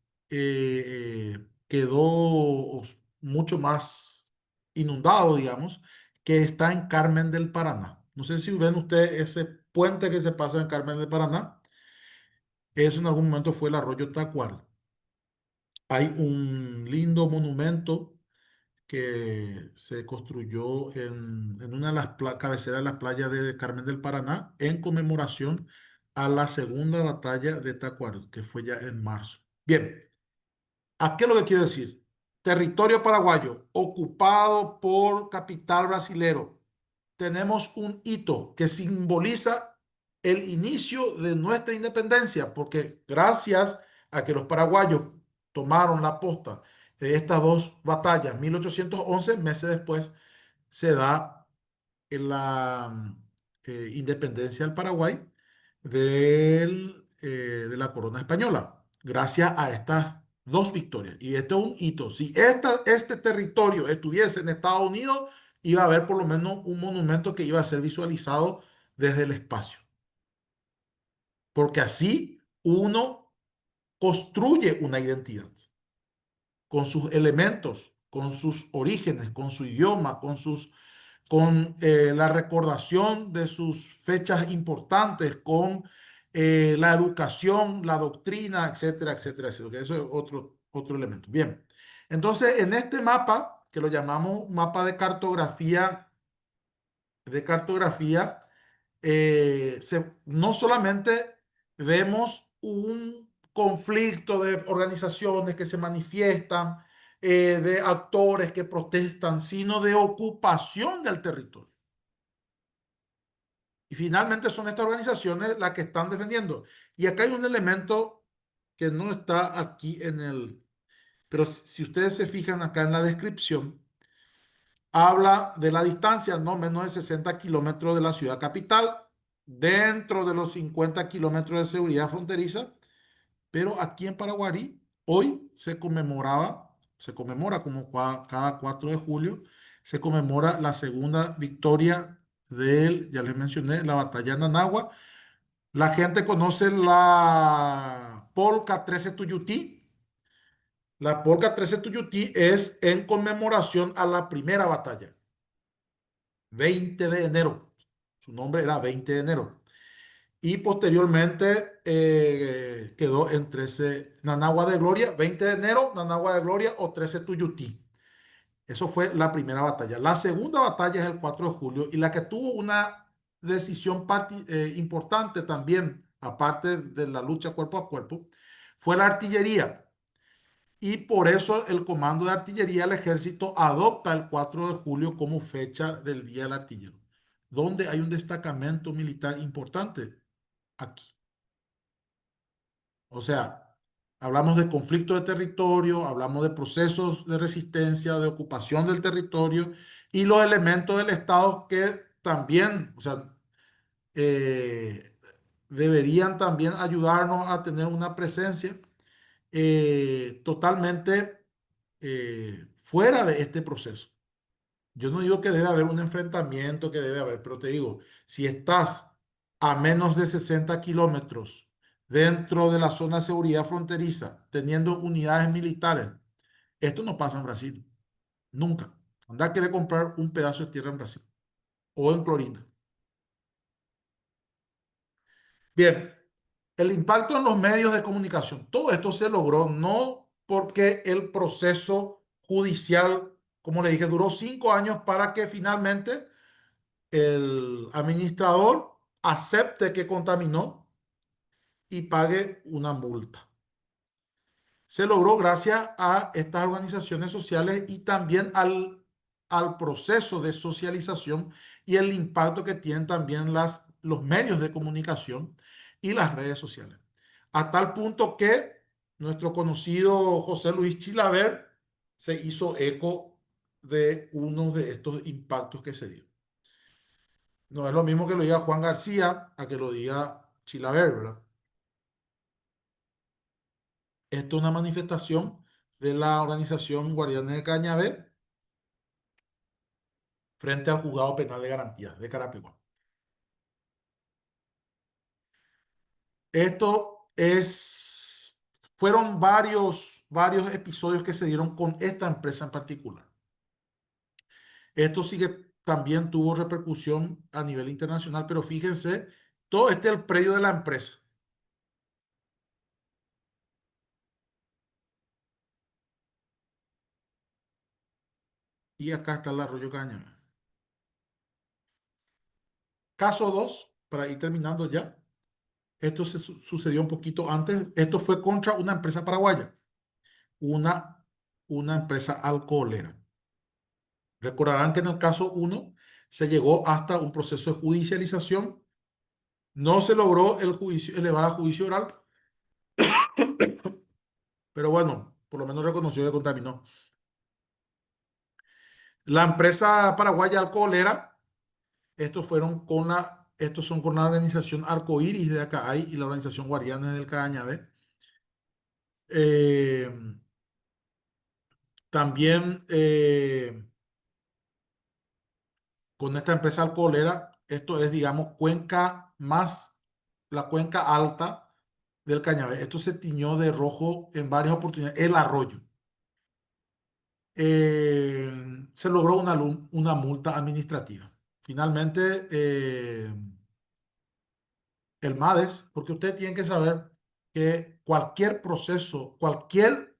quedó mucho más inundado, digamos, que está en Carmen del Paraná. No sé si ven ustedes ese puente que se pasa en Carmen del Paraná. Eso en algún momento fue el arroyo Tacuary. Hay un lindo monumento que se construyó en una de las cabeceras de las playas de Carmen del Paraná en conmemoración a la segunda batalla de Tacuary, que fue ya en marzo. Bien, ¿a qué es lo que quiero decir? Territorio paraguayo ocupado por capital brasilero. Tenemos un hito que simboliza el inicio de nuestra independencia, porque gracias a que los paraguayos tomaron la posta de estas dos batallas, 1811, meses después, se da en la independencia del Paraguay de la corona española, gracias a estas dos victorias. Y esto es un hito. Si este territorio estuviese en Estados Unidos, iba a haber por lo menos un monumento que iba a ser visualizado desde el espacio. Porque así uno construye una identidad con sus elementos, con sus orígenes, con su idioma, con la recordación de sus fechas importantes, con la educación, la doctrina, etcétera, etcétera, etcétera. Eso es otro elemento. Bien, entonces en este mapa, que lo llamamos mapa de cartografía, no solamente vemos un conflicto de organizaciones que se manifiestan, de actores que protestan, sino de ocupación del territorio. Y finalmente son estas organizaciones las que están defendiendo. Y acá hay un elemento que no está aquí pero si ustedes se fijan acá en la descripción, habla de la distancia, no menos de 60 kilómetros de la ciudad capital, dentro de los 50 kilómetros de seguridad fronteriza, pero aquí en Paraguarí, hoy se conmemora como cada 4 de julio, se conmemora la segunda victoria ya les mencioné, la batalla de Nanagua. La gente conoce la Polka 13 Tuyutí. La Polka 13 Tuyutí es en conmemoración a la primera batalla, 20 de enero. Su nombre era 20 de enero. Y posteriormente quedó en 13 Nanagua de Gloria, 20 de enero, Nanagua de Gloria o 13 Tuyutí. Eso fue la primera batalla. La segunda batalla es el 4 de julio y la que tuvo una decisión importante también, aparte de la lucha cuerpo a cuerpo, fue la artillería. Y por eso el Comando de Artillería del Ejército adopta el 4 de julio como fecha del Día del Artillero. ¿Dónde hay un destacamento militar importante? Aquí. O sea, hablamos de conflicto de territorio, hablamos de procesos de resistencia, de ocupación del territorio y los elementos del Estado que también, o sea, eh, deberían también ayudarnos a tener una presencia totalmente fuera de este proceso. Yo no digo que debe haber un enfrentamiento, que debe haber, pero te digo, si estás a menos de 60 kilómetros dentro de la zona de seguridad fronteriza, teniendo unidades militares, esto no pasa en Brasil, nunca. Anda a querer comprar un pedazo de tierra en Brasil o en Clorinda. Bien, el impacto en los medios de comunicación. Todo esto se logró no porque el proceso judicial, como le dije, duró 5 años para que finalmente el administrador acepte que contaminó y pague una multa. Se logró gracias a estas organizaciones sociales y también al proceso de socialización y el impacto que tienen también los medios de comunicación y las redes sociales. A tal punto que nuestro conocido José Luis Chilaver se hizo eco de uno de estos impactos que se dio. No es lo mismo que lo diga Juan García a que lo diga Chilaver, ¿verdad? Esto es una manifestación de la organización Guardianes de Cañabé frente al Juzgado Penal de Garantía de Carapicuá. Esto fueron varios episodios que se dieron con esta empresa en particular. Esto sí que también tuvo repercusión a nivel internacional, pero fíjense, todo este es el predio de la empresa. Y acá está el arroyo Cañabé. Caso 2, para ir terminando ya. Esto sucedió un poquito antes. Esto fue contra una empresa paraguaya, una, una empresa alcoholera. Recordarán que en el caso 1 se llegó hasta un proceso de judicialización. No se logró elevar a juicio oral, pero bueno, por lo menos reconoció que contaminó. La empresa paraguaya alcoholera, estos son con la organización Arcoíris de Acaay y la organización Guardianes del Cañabé. Eh, también con esta empresa alcoholera, esto es, digamos, la cuenca alta del Cañabé. Esto se tiñó de rojo en varias oportunidades, el arroyo. Se logró una multa administrativa. Finalmente, el MADES, porque ustedes tienen que saber que cualquier proceso, cualquier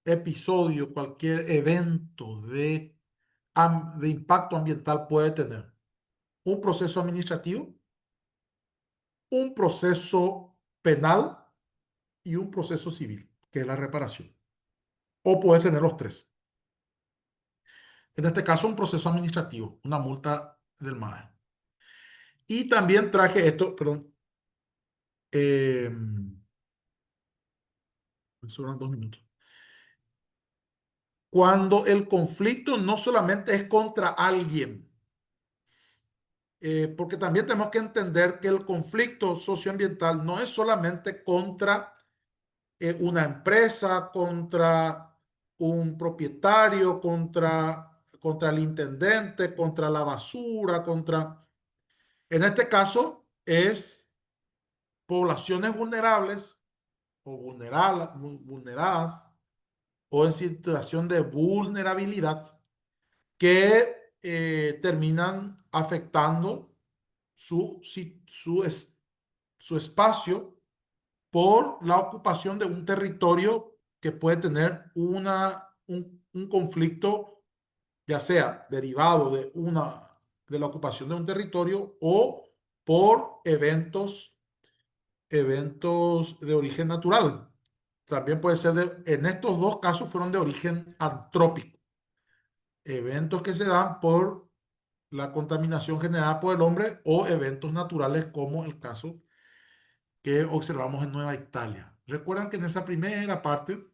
episodio, cualquier evento de impacto ambiental puede tener un proceso administrativo, un proceso penal y un proceso civil, que es la reparación. O puede tener los tres. En este caso, un proceso administrativo, una multa del MAE. Y también traje esto, perdón, Me sobran 2 minutos. Cuando el conflicto no solamente es contra alguien, porque también tenemos que entender que el conflicto socioambiental no es solamente contra una empresa, contra un propietario, contra el intendente, contra la basura, en este caso es poblaciones vulnerables o vulneradas o en situación de vulnerabilidad que terminan afectando su espacio por la ocupación de un territorio que puede tener un conflicto, ya sea derivado de la ocupación de un territorio o por eventos de origen natural. También puede ser en estos dos casos fueron de origen antrópico, eventos que se dan por la contaminación generada por el hombre o eventos naturales como el caso que observamos en Nueva Italia. Recuerdan que en esa primera parte,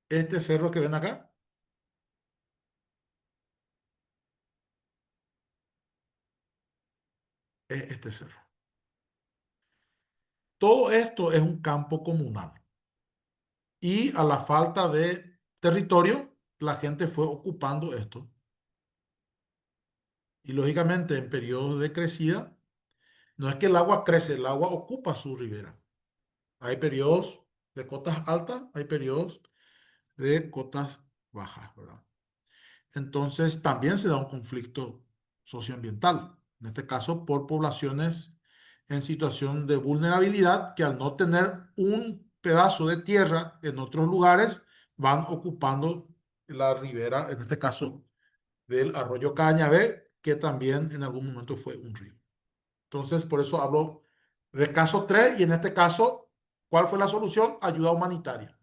este cerro que ven acá, es este cerro. Todo esto es un campo comunal. Y a la falta de territorio, la gente fue ocupando esto. Y lógicamente en periodos de crecida, no es que el agua crece, el agua ocupa su ribera. Hay periodos de cotas altas, hay periodos de cotas bajas, ¿verdad? Entonces también se da un conflicto socioambiental, en este caso por poblaciones en situación de vulnerabilidad que al no tener un pedazo de tierra en otros lugares van ocupando la ribera, en este caso del arroyo Cañavé, que también en algún momento fue un río. Entonces, por eso hablo de caso 3 y en este caso, ¿cuál fue la solución? Ayuda humanitaria.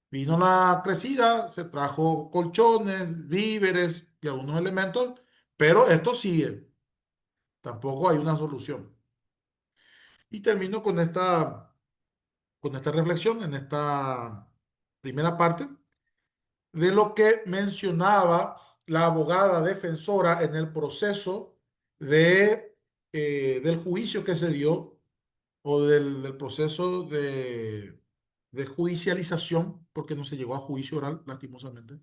Vino la crecida, se trajo colchones, víveres y algunos elementos, pero esto sigue. Tampoco hay una solución. Y termino con esta reflexión en esta primera parte de lo que mencionaba la abogada defensora en el proceso del juicio que se dio o del proceso de judicialización, porque no se llegó a juicio oral, lastimosamente.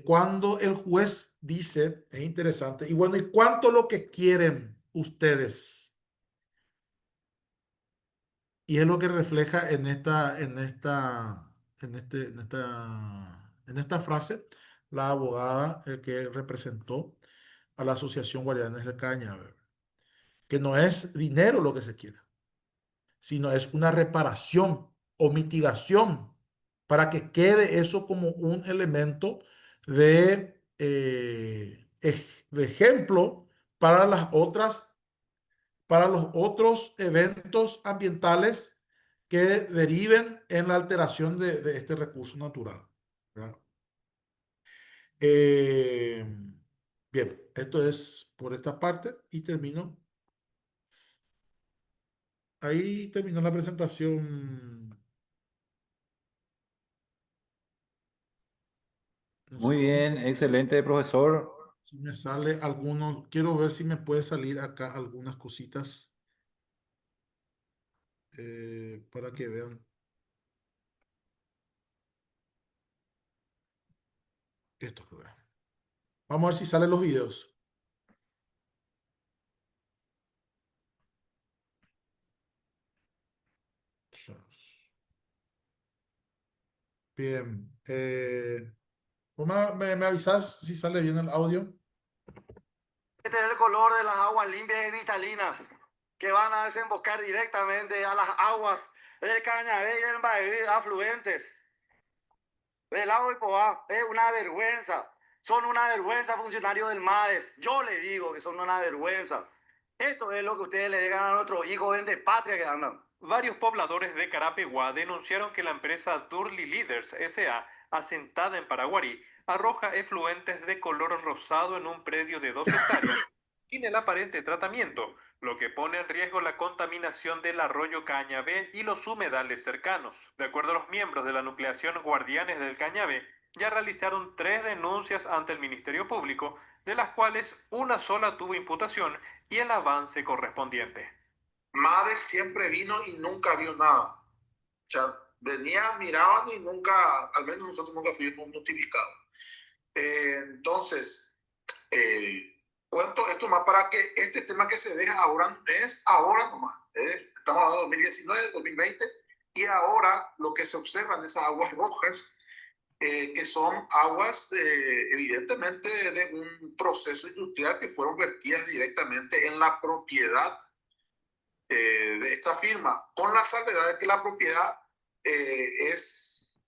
Cuando el juez dice, es interesante, y bueno, ¿y cuánto lo que quieren ustedes? Y es lo que refleja en esta frase la abogada que representó a la Asociación Guardianes del Cañaveral, que no es dinero lo que se quiere, sino es una reparación o mitigación para que quede eso como un elemento de ejemplo para para los otros eventos ambientales que deriven en la alteración de este recurso natural, ¿verdad? Eh, Bien, esto es por esta parte y termino. Ahí terminó la presentación. No sé Muy bien, excelente, profesor. si me sale alguno. Quiero ver si me puede salir acá algunas cositas para que vean esto que vean. Vamos a ver si salen los videos. Bien. ¿Vos me avisas si sale bien el audio? Este es el color de las aguas limpias y cristalinas que van a desembocar directamente a las aguas del Cañavé y del Baí afluentes del lago de Poá. Es una vergüenza. Son una vergüenza funcionarios del MADES. Yo le digo que son una vergüenza. Esto es lo que ustedes le dejan a nuestros hijos de patria que andan. Varios pobladores de Carapeguá denunciaron que la empresa Durli Leaders S.A., asentada en Paraguarí, arroja efluentes de color rosado en un predio de 2 hectáreas sin el aparente tratamiento, lo que pone en riesgo la contaminación del arroyo Cañabé y los humedales cercanos. De acuerdo a los miembros de la nucleación Guardianes del Cañabé, ya realizaron 3 denuncias ante el Ministerio Público, de las cuales una sola tuvo imputación y el avance correspondiente. MADE siempre vino y nunca vio nada. O sea, venían, miraban y nunca, al menos nosotros nunca fuimos notificados. Entonces, cuento esto más para que este tema que se ve ahora es ahora nomás. Estamos hablando de 2019, 2020, y ahora lo que se observan esas aguas rojas, que son aguas evidentemente de un proceso industrial que fueron vertidas directamente en la propiedad de esta firma, con la salvedad de que la propiedad es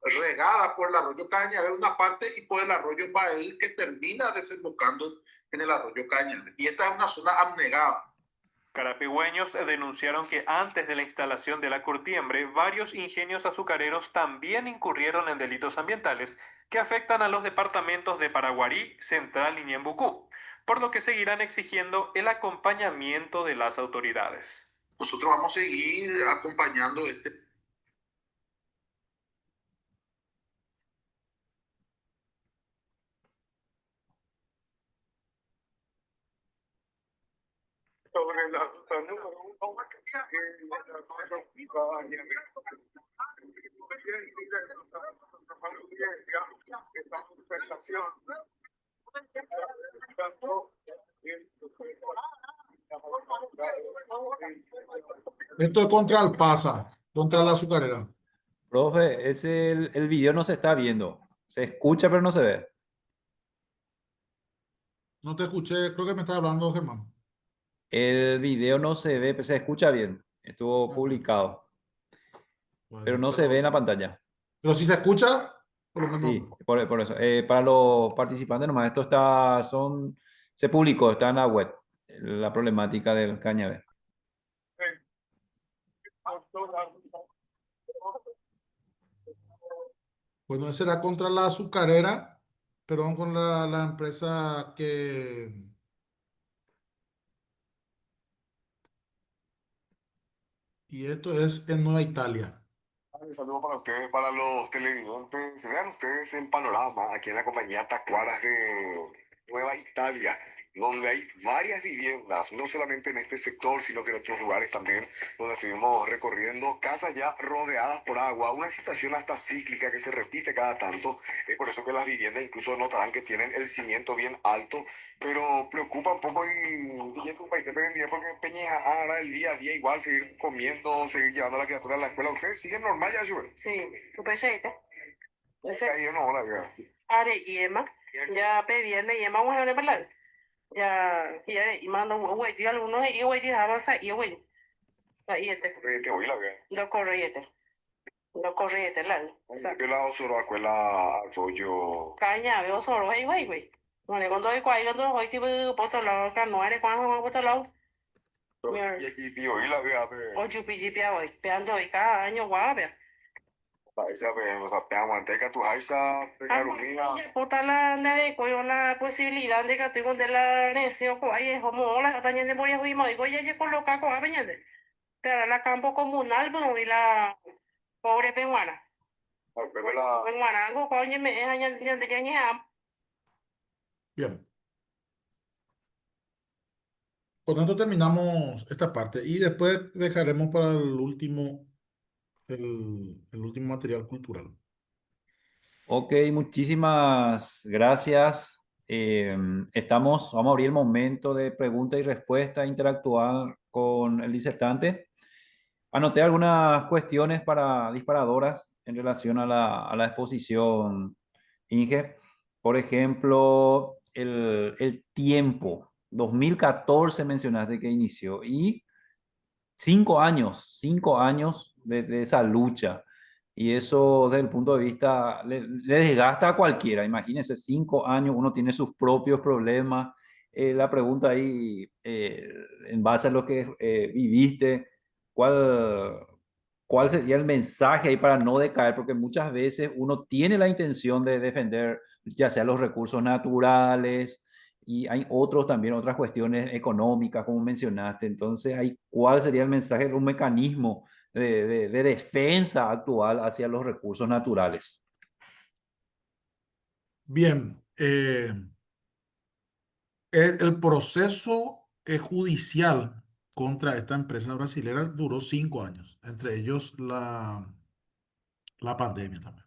regada por el arroyo Cañabe una parte y por el arroyo Bael, que termina desembocando en el arroyo Cañabe. Y esta es una zona abnegada. Carapigüeños denunciaron que antes de la instalación de la curtiembre, varios ingenios azucareros también incurrieron en delitos ambientales que afectan a los departamentos de Paraguarí, Central y Ñembucú, por lo que seguirán exigiendo el acompañamiento de las autoridades. Nosotros vamos a seguir acompañando este. Sobre la ruta número 1, Esto es contra Alpasa, contra la azucarera. Profe, el video no se está viendo. Se escucha, pero no se ve. No te escuché, creo que me estás hablando, Germán. El video no se ve, pero se escucha bien. Estuvo publicado, Bueno, pero no se ve en la pantalla. pero si se escucha, por lo menos. Sí, por eso. Para los participantes nomás, se publicó, está en la web, la problemática del Cañabe. Bueno, ese era contra la azucarera, perdón, con la empresa que... Y esto es en Nueva Italia. Un saludo para ustedes, para los televidentes. Vean ustedes el panorama aquí en la compañía Tacuaras de Nueva Italia, donde hay varias viviendas, no solamente en este sector, sino que en otros lugares también, donde estuvimos recorriendo, casas ya rodeadas por agua, una situación hasta cíclica que se repite cada tanto. Es por eso que las viviendas incluso notarán que tienen el cimiento bien alto, pero preocupa un poco y es un país día porque Peña ahora el día a día igual seguir comiendo, seguir llevando a la criatura a la escuela. ¿Ustedes siguen normal ya, Shuber? Sí, tu peseita. Ahí no, la verdad. Are yema, ya peviene yema una de verdad. Ya, y manda un güey, tío, algunos y güey, ya vas a y güey. Ahí Te voy la verdad. no corriete. No corriete, la. ¿De qué lado solo escuela arroyo? Caña, veo solo, güey. Bueno, cuando hay cuando voy, tipo, puesto la otra, no eres cuando voy puesto la. Y aquí pío y la verdad. O chupillipia, voy, peando y cada año, guave. Esa vez, o sea, te manteca tu jaisa, te carumía. Puta la de coño la posibilidad de que tengo de la necio ko ay como la tanya de moria hui mo digo ya ya coloca ko abeñande. Pero la campo comunal bueno y la pobre peruana. Pero la... Peruana algo coño me es añan de ya. Bien. Con esto terminamos esta parte y después dejaremos para el último material cultural. Ok, muchísimas gracias. Vamos a abrir el momento de pregunta y respuesta, interactuar con el disertante. Anoté algunas cuestiones para disparadoras en relación a la exposición, Inge. Por ejemplo, el tiempo. 2014 mencionaste que inició y 5 años de esa lucha. Y eso desde el punto de vista, le desgasta a cualquiera. Imagínense, 5 años, uno tiene sus propios problemas. La pregunta ahí, en base a lo que viviste, ¿cuál, ¿cuál sería el mensaje ahí para no decaer? Porque muchas veces uno tiene la intención de defender ya sea los recursos naturales, y hay otros también, otras cuestiones económicas, como mencionaste. Entonces, ¿cuál sería el mensaje, un mecanismo de defensa actual hacia los recursos naturales? Bien, el proceso judicial contra esta empresa brasilera duró 5 años, entre ellos la pandemia también.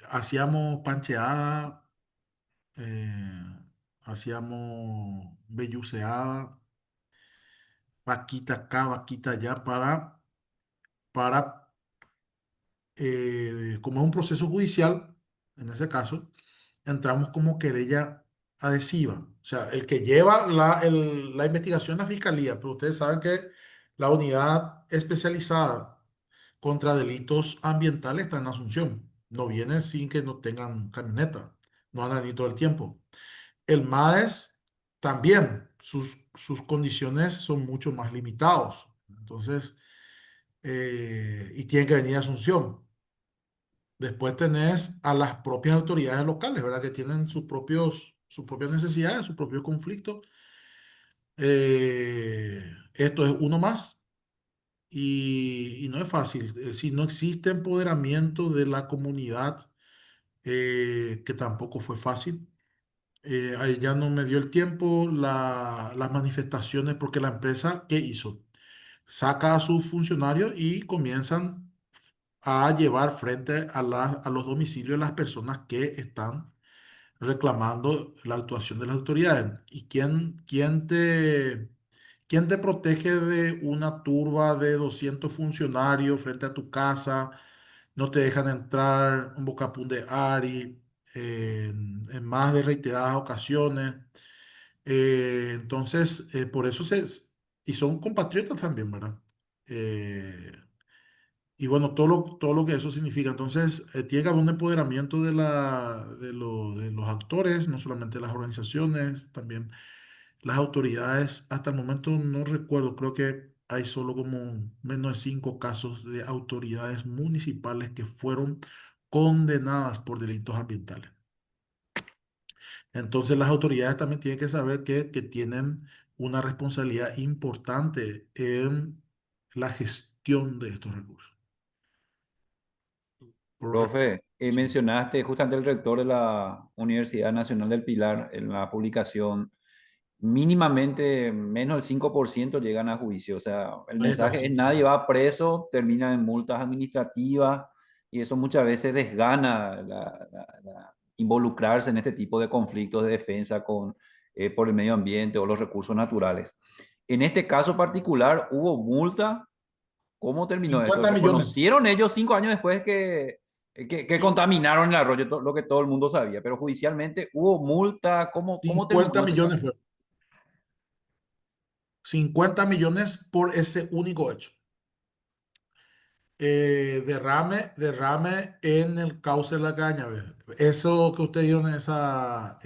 Hacíamos pancheada, hacíamos belluceada, vaquita acá, vaquita allá, para como es un proceso judicial, en ese caso, entramos como querella adhesiva. O sea, el que lleva la investigación es la fiscalía, pero ustedes saben que la unidad especializada contra delitos ambientales está en Asunción. No vienen sin que no tengan camioneta, no andan ni todo el tiempo. El MADES también, sus condiciones son mucho más limitados. Entonces, y tienen que venir a Asunción. Después tenés a las propias autoridades locales, ¿verdad? Que tienen sus propias necesidades, sus propios conflictos. Esto es uno más y no es fácil. Si no existe empoderamiento de la comunidad, que tampoco fue fácil. Ahí ya no me dio el tiempo las manifestaciones porque la empresa, ¿qué hizo? Saca a sus funcionarios y comienzan a llevar frente a los domicilios de las personas que están reclamando la actuación de las autoridades. ¿Y quién te protege de una turba de 200 funcionarios frente a tu casa? No te dejan entrar un bocapún de Ari en más de reiteradas ocasiones. Entonces, por eso y son compatriotas también, ¿verdad? Eh, y bueno, todo lo que eso significa. Entonces, tiene que haber un empoderamiento de los actores, no solamente las organizaciones, también las autoridades. Hasta el momento no recuerdo, creo que hay solo como menos de 5 casos de autoridades municipales que fueron condenadas por delitos ambientales. Entonces, las autoridades también tienen que saber que tienen una responsabilidad importante en la gestión de estos recursos. Profe, Sí. mencionaste justamente el rector de la Universidad Nacional del Pilar en la publicación, mínimamente menos del 5% llegan a juicio. O sea, el Ahí está, mensaje sí, es tienes nadie razón. va preso, termina en multas administrativas y eso muchas veces desgana involucrarse en este tipo de conflictos de defensa por el medio ambiente o los recursos naturales. En este caso particular, ¿hubo multa? ¿Cómo terminó eso? 50 millones. ¿Reconocieron ellos 5 años después que Sí, contaminaron el arroyo, lo que todo el mundo sabía? Pero judicialmente hubo multa, ¿cómo 50 terminó ese caso? millones fue. 50 millones por ese único hecho. Derrame en el cauce de la caña. Ve. Eso que usted vio en esa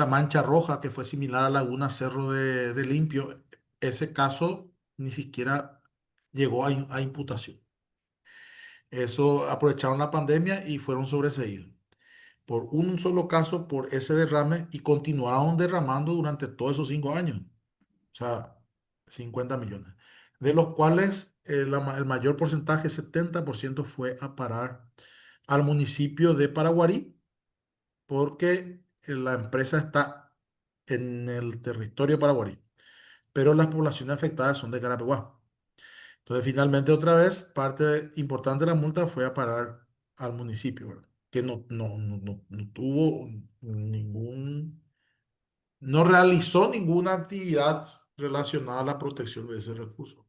mancha roja que fue similar a Laguna Cerro de Limpio, ese caso ni siquiera llegó a imputación. Eso aprovecharon la pandemia y fueron sobreseídos por un solo caso, por ese derrame, y continuaron derramando durante todos esos 5 años. O sea, 50 millones. De los cuales el mayor porcentaje, 70%, fue a parar al municipio de Paraguarí, porque la empresa está en el territorio de Paraguarí, pero las poblaciones afectadas son de Carapeguá. Entonces, finalmente, otra vez, parte importante de la multa fue a parar al municipio, ¿verdad? Que no tuvo no realizó ninguna actividad relacionada a la protección de ese recurso.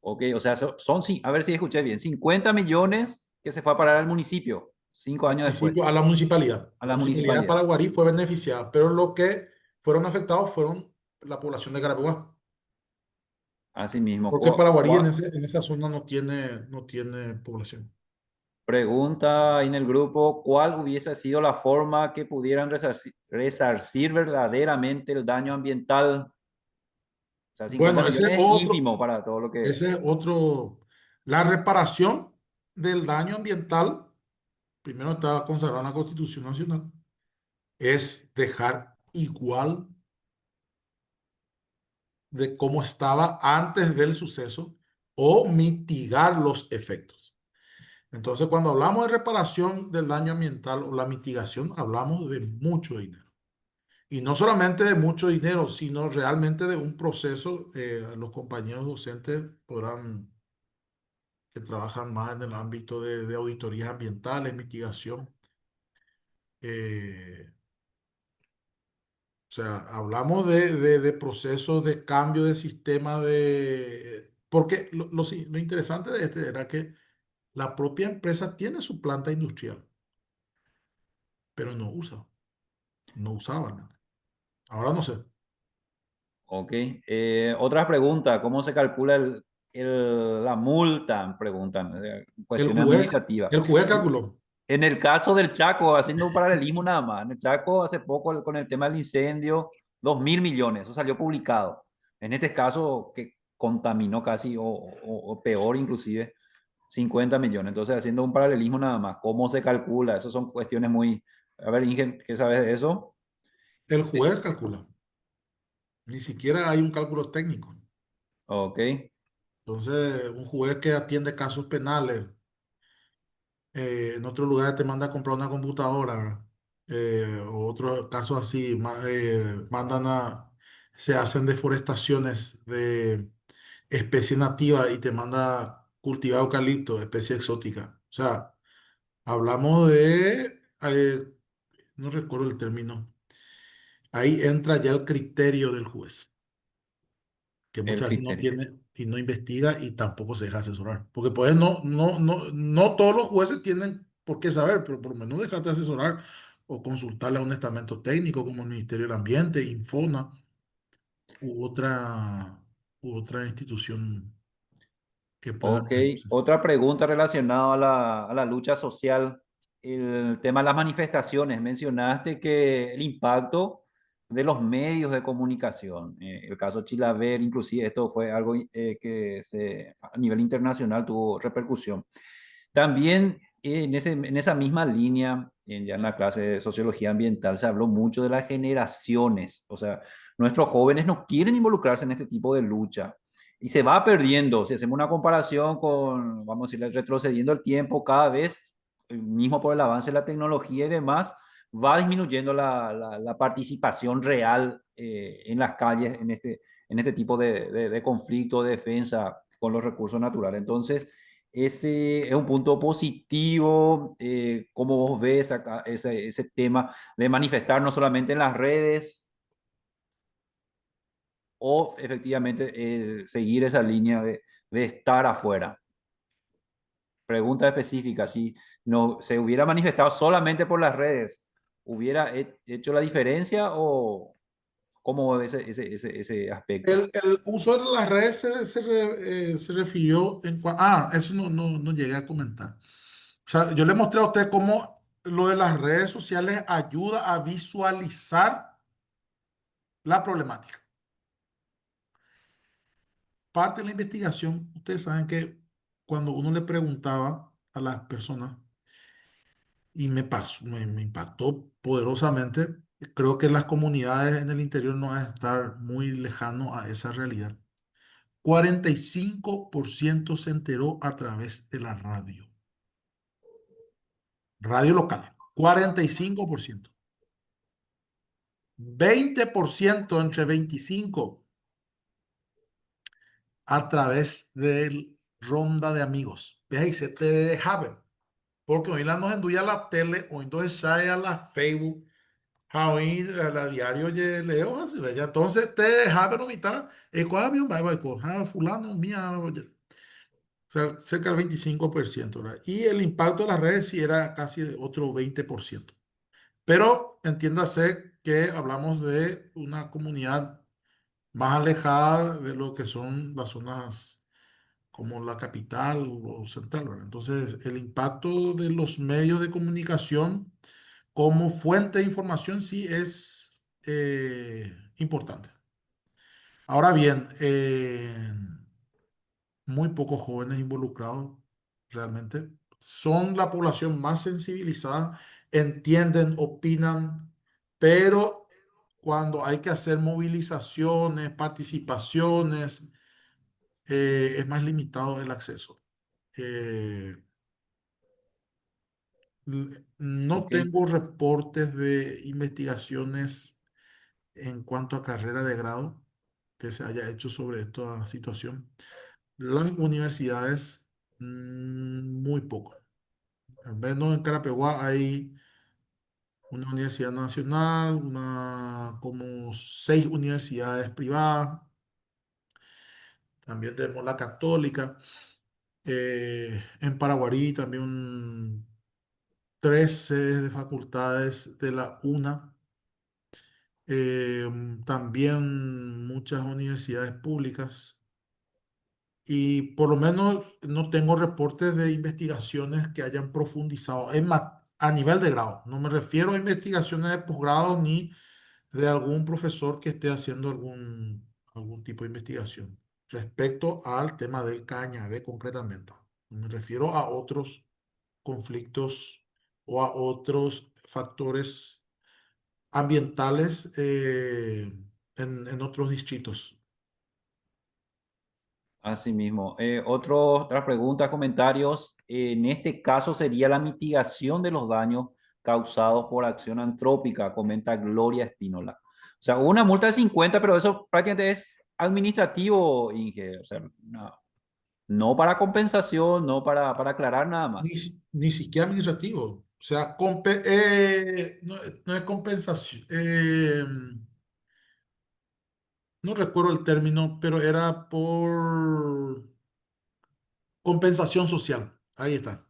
Ok, o sea, a ver si escuché bien, 50 millones que se fue a parar al municipio 5 años después, Municipio, a la municipalidad. a La la municipalidad de municipalidad. Paraguarí fue beneficiada, pero lo que fueron afectados fueron la población de Carabobo, Asimismo, porque Paraguarí en esa zona no tiene población. pregunta ahí en el grupo, ¿cuál hubiese sido la forma que pudieran resarcir verdaderamente el daño ambiental? O sea, 50 Bueno, millones es ínfimo para todo lo que... ese es otro, la reparación del daño ambiental, primero estaba consagrada en la Constitución Nacional, es dejar igual de cómo estaba antes del suceso o mitigar los efectos. Entonces, cuando hablamos de reparación del daño ambiental o la mitigación, hablamos de mucho dinero. Y no solamente de mucho dinero, sino realmente de un proceso. Los compañeros docentes podrán, que trabajan más en el ámbito de auditorías ambientales, mitigación. O sea, hablamos de procesos de cambio de sistema Porque lo interesante de este era que la propia empresa tiene su planta industrial, pero no usa, no usaban. Ahora no sé. Ok. Otra pregunta, ¿cómo se calcula la multa? Preguntan, cuestión administrativa. El juez calculó. En el caso del Chaco, haciendo un paralelismo nada más, en el Chaco hace poco con el tema del incendio, 2.000 millones, eso salió publicado. En este caso, que contaminó casi, o peor inclusive, 50 millones. Entonces, haciendo un paralelismo nada más, ¿cómo se calcula? Esas son cuestiones muy... A ver, Ingen, ¿qué sabes de eso? El juez calcula. Ni siquiera hay un cálculo técnico. Ok. Entonces, un juez que atiende casos penales, en otros lugares te manda a comprar una computadora, ¿verdad? O otros casos así, se hacen deforestaciones de especie nativa y te manda cultivar eucalipto, especie exótica. O sea, hablamos no recuerdo el término, ahí entra ya el criterio del juez, que El muchas veces no criterio. tiene y no investiga y tampoco se deja asesorar. Porque pues no todos los jueces tienen por qué saber, pero por lo menos dejarte asesorar o consultarle a un estamento técnico como el Ministerio del Ambiente, Infona u otra institución que pueda Ok, tener acceso. otra pregunta relacionada a la lucha social, el tema de las manifestaciones. Mencionaste que el impacto de los medios de comunicación, el caso Chilaver, inclusive esto fue algo a nivel internacional tuvo repercusión. También en esa misma línea, ya en la clase de sociología ambiental, se habló mucho de las generaciones. O sea, nuestros jóvenes no quieren involucrarse en este tipo de lucha y se va perdiendo. Si hacemos una comparación con, vamos a decir, retrocediendo el tiempo, cada vez, mismo por el avance de la tecnología y demás, va disminuyendo la participación real en las calles en este tipo de conflicto, de defensa con los recursos naturales. Entonces, ese es un punto positivo. ¿Cómo vos ves acá ese tema de manifestar no solamente en las redes o efectivamente seguir esa línea de estar afuera? Pregunta específica, si no se hubiera manifestado solamente por las redes, ¿hubiera hecho la diferencia o cómo ves ese aspecto? El uso de las redes se refirió eso no llegué a comentar. O sea, yo le mostré a usted cómo lo de las redes sociales ayuda a visualizar la problemática. Parte de la investigación, ustedes saben que cuando uno le preguntaba a las personas, y me impactó poderosamente, creo que las comunidades en el interior no van a estar muy lejano a esa realidad. 45% se enteró a través de la radio. Radio local. 45%. 20% entre 25 a través de ronda de amigos. Ve ahí, se te deja ver. Porque hoy la nos enduya la tele, o entonces sale a la Facebook, hoy a la diario leo así, ¿verdad? Entonces te deja ver mitad, ¿cuál avión va? Fulano, mía, oye. O sea, cerca del 25%, ¿verdad? Y el impacto de las redes sí era casi de otro 20%. Pero entiéndase que hablamos de una comunidad más alejada de lo que son las zonas como la capital o central, ¿verdad? Entonces, el impacto de los medios de comunicación como fuente de información sí es importante. Ahora bien, muy pocos jóvenes involucrados realmente. Son la población más sensibilizada, entienden, opinan, pero cuando hay que hacer movilizaciones, participaciones, es más limitado el acceso. No Ok. tengo reportes de investigaciones en cuanto a carrera de grado que se haya hecho sobre esta situación. Las universidades, muy poco. Al menos en Carapeguá hay una universidad nacional, como 6 universidades privadas. También tenemos la Católica. En Paraguarí también 13 de facultades de la UNA. Eh, También muchas universidades públicas. Y por lo menos no tengo reportes de investigaciones que hayan profundizado a nivel de grado. No me refiero a investigaciones de posgrado ni de algún profesor que esté haciendo algún tipo de investigación respecto al tema del Cañabe concretamente. Me refiero a otros conflictos o a otros factores ambientales en otros distritos. Así mismo. Otras preguntas, comentarios. En este caso sería la mitigación de los daños causados por acción antrópica, comenta Gloria Espínola. O sea, una multa de 50, pero eso prácticamente es administrativo, Inge. O sea, no para compensación, no para aclarar nada más. Ni siquiera administrativo. O sea, no es compensación. No recuerdo el término, pero era por compensación social. Ahí está.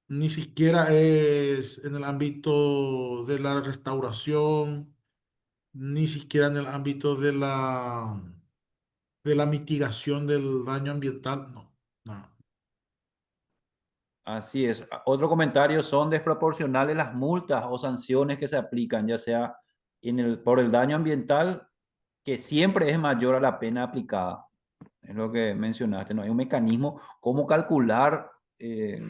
Ni siquiera es en el ámbito de la restauración, ni siquiera en el ámbito de la mitigación del daño ambiental. No, no. Así es. Otro comentario, son desproporcionales las multas o sanciones que se aplican, ya sea por el daño ambiental, que siempre es mayor a la pena aplicada. Es lo que mencionaste, no hay un mecanismo cómo calcular, O sea,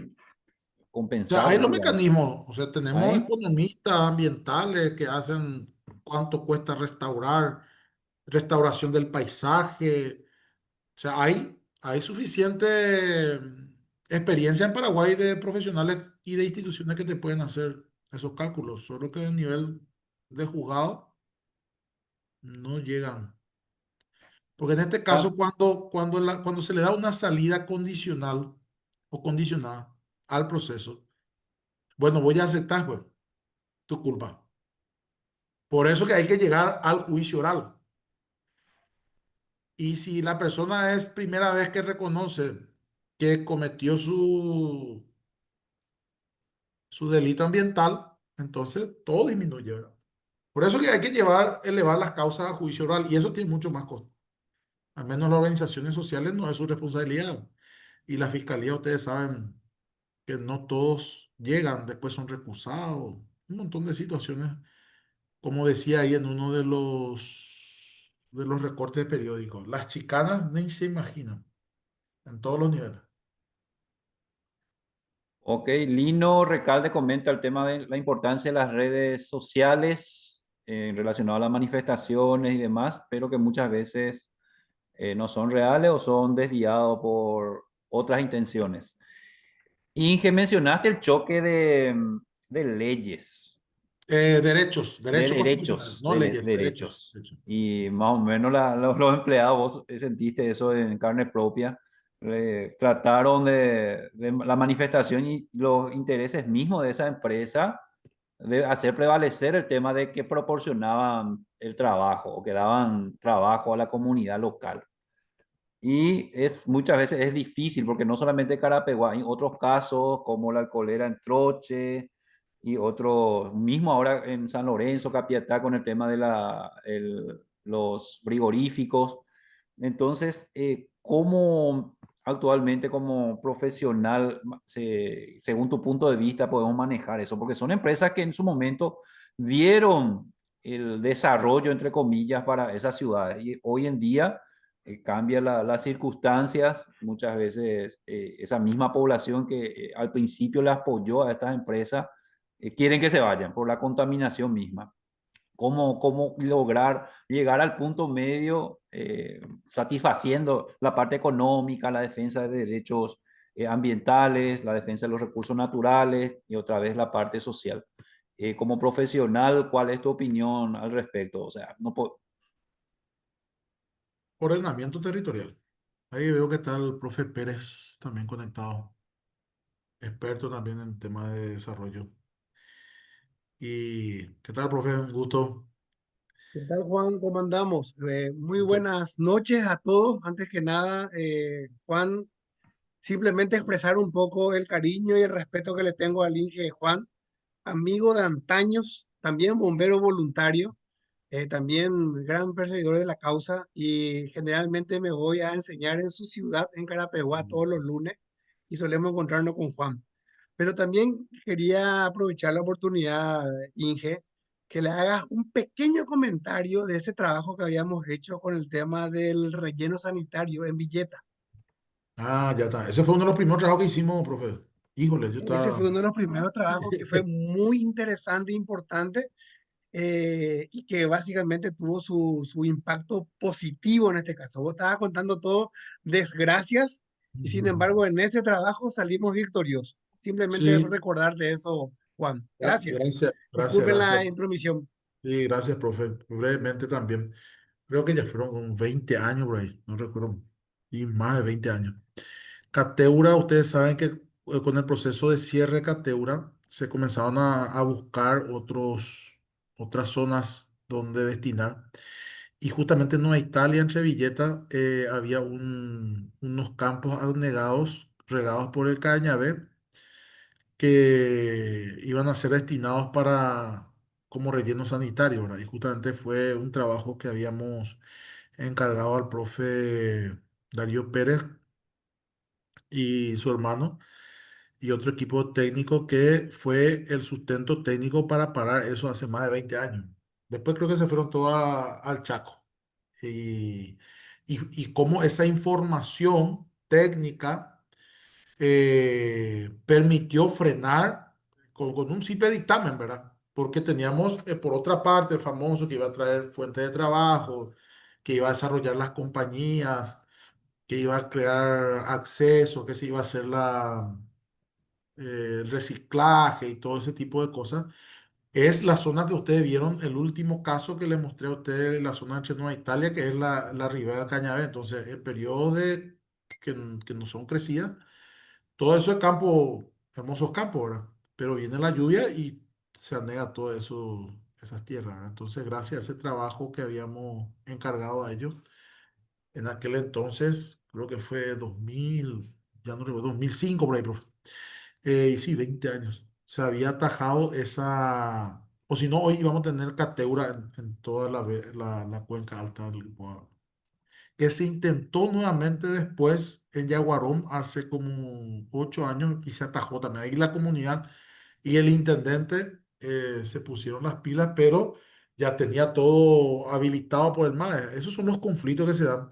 compensar, hay los digamos. mecanismos. O sea, tenemos ¿Ahí? economistas ambientales que hacen cuánto cuesta restauración del paisaje. O sea, hay suficiente experiencia en Paraguay de profesionales y de instituciones que te pueden hacer esos cálculos, solo que a nivel de juzgado no llegan. Porque en este caso, Ah, cuando se le da una salida condicional o condicionada al proceso, bueno, voy a aceptar, pues, tu culpa. Por eso que hay que llegar al juicio oral. Y si la persona es primera vez que reconoce que cometió su delito ambiental, entonces todo disminuye, ¿verdad? Por eso que hay que elevar las causas a juicio oral y eso tiene mucho más costo. Al menos las organizaciones sociales no es su responsabilidad. Y la fiscalía, ustedes saben que no todos llegan, después son recusados. Un montón de situaciones, como decía ahí en uno de los recortes periódicos. Las chicanas ni se imaginan, en todos los niveles. ok, Lino Recalde comenta el tema de la importancia de las redes sociales, relacionado a las manifestaciones y demás, pero que muchas veces no son reales o son desviados por otras intenciones. Inge, mencionaste el choque de leyes, de Derechos constitucionales, no leyes, derechos. derechos. Y más o menos los empleados, vos sentiste eso en carne propia, trataron de la manifestación y los intereses mismos de esa empresa, de hacer prevalecer el tema de que proporcionaban el trabajo o que daban trabajo a la comunidad local. Y muchas veces es difícil porque no solamente Carapeguá, hay otros casos como la alcoholera en Troche y otros, mismo ahora en San Lorenzo, Capiatá, con el tema de los frigoríficos. Entonces, ¿cómo actualmente como profesional, según tu punto de vista, podemos manejar eso? Porque son empresas que en su momento dieron el desarrollo, entre comillas, para esas ciudades y hoy en día cambia las circunstancias, muchas veces esa misma población que al principio le apoyó a estas empresas quieren que se vayan por la contaminación misma. ¿Cómo lograr llegar al punto medio satisfaciendo la parte económica, la defensa de derechos ambientales, la defensa de los recursos naturales y otra vez la parte social? Como profesional, ¿cuál es tu opinión al respecto? O sea, no puedo... Ordenamiento territorial. Ahí veo que está el profe Pérez también conectado, experto también en temas de desarrollo. ¿Y qué tal, profe? Un gusto. ¿Qué tal, Juan? ¿Cómo andamos? Muy Mucho- buenas noches a todos. Antes que nada, Juan, simplemente expresar un poco el cariño y el respeto que le tengo al Inge Juan, amigo de antaños, también bombero voluntario, también gran perseguidor de la causa y generalmente me voy a enseñar en su ciudad, en Carapeguá, todos los lunes y solemos encontrarnos con Juan. Pero también quería aprovechar la oportunidad, Inge, que le hagas un pequeño comentario de ese trabajo que habíamos hecho con el tema del relleno sanitario en Villeta. Ah, ya está. Ese fue uno de los primeros trabajos que hicimos, profe. Híjole, yo Ese fue estaba... uno de los primeros trabajos que fue muy interesante e importante y que básicamente tuvo su impacto positivo en este caso. Vos estabas contando todo desgracias y sin embargo en ese trabajo salimos victoriosos. Simplemente Sí, recordarte eso, Juan. Gracias. gracias, gracias, Disculpen gracias. la intromisión. Sí, gracias, profe. Brevemente también. Creo que ya fueron como 20 años por ahí, no recuerdo. Y más de 20 años. Cateura, ustedes saben que con el proceso de cierre de Cateura se comenzaron a buscar otras zonas donde destinar. Y justamente en Nueva Italia, entre Villeta, había unos campos anegados regados por el Cañabé que iban a ser destinados como relleno sanitario, ¿verdad? Y justamente fue un trabajo que habíamos encargado al profe Darío Pérez y su hermano y otro equipo técnico que fue el sustento técnico para parar eso hace más de 20 años. Después creo que se fueron todos al Chaco. Y cómo esa información técnica permitió frenar con un simple dictamen, ¿verdad? Porque teníamos, por otra parte, el famoso que iba a traer fuentes de trabajo, que iba a desarrollar las compañías, que iba a crear acceso, que se iba a hacer el reciclaje y todo ese tipo de cosas. Es la zona que ustedes vieron, el último caso que les mostré a ustedes, la zona entre Nueva Italia, que es la ribera del Cañavé. Entonces, en periodos que no son crecidas, todo eso es campo, hermosos campos, ¿verdad? Pero viene la lluvia y se anega todo eso, esas tierras, ¿verdad? Entonces, gracias a ese trabajo que habíamos encargado a ellos, en aquel entonces, creo que fue 2000, ya no recuerdo, 2005 por ahí, profe. Y sí, 20 años. Se había atajado esa, o si no, hoy íbamos a tener cateura en toda la cuenca alta del Guadalquivir, que se intentó nuevamente después en Yaguarón hace como 8 años y se atajó también. Ahí la comunidad y el intendente se pusieron las pilas, pero ya tenía todo habilitado por el MAE. Esos son los conflictos que se dan.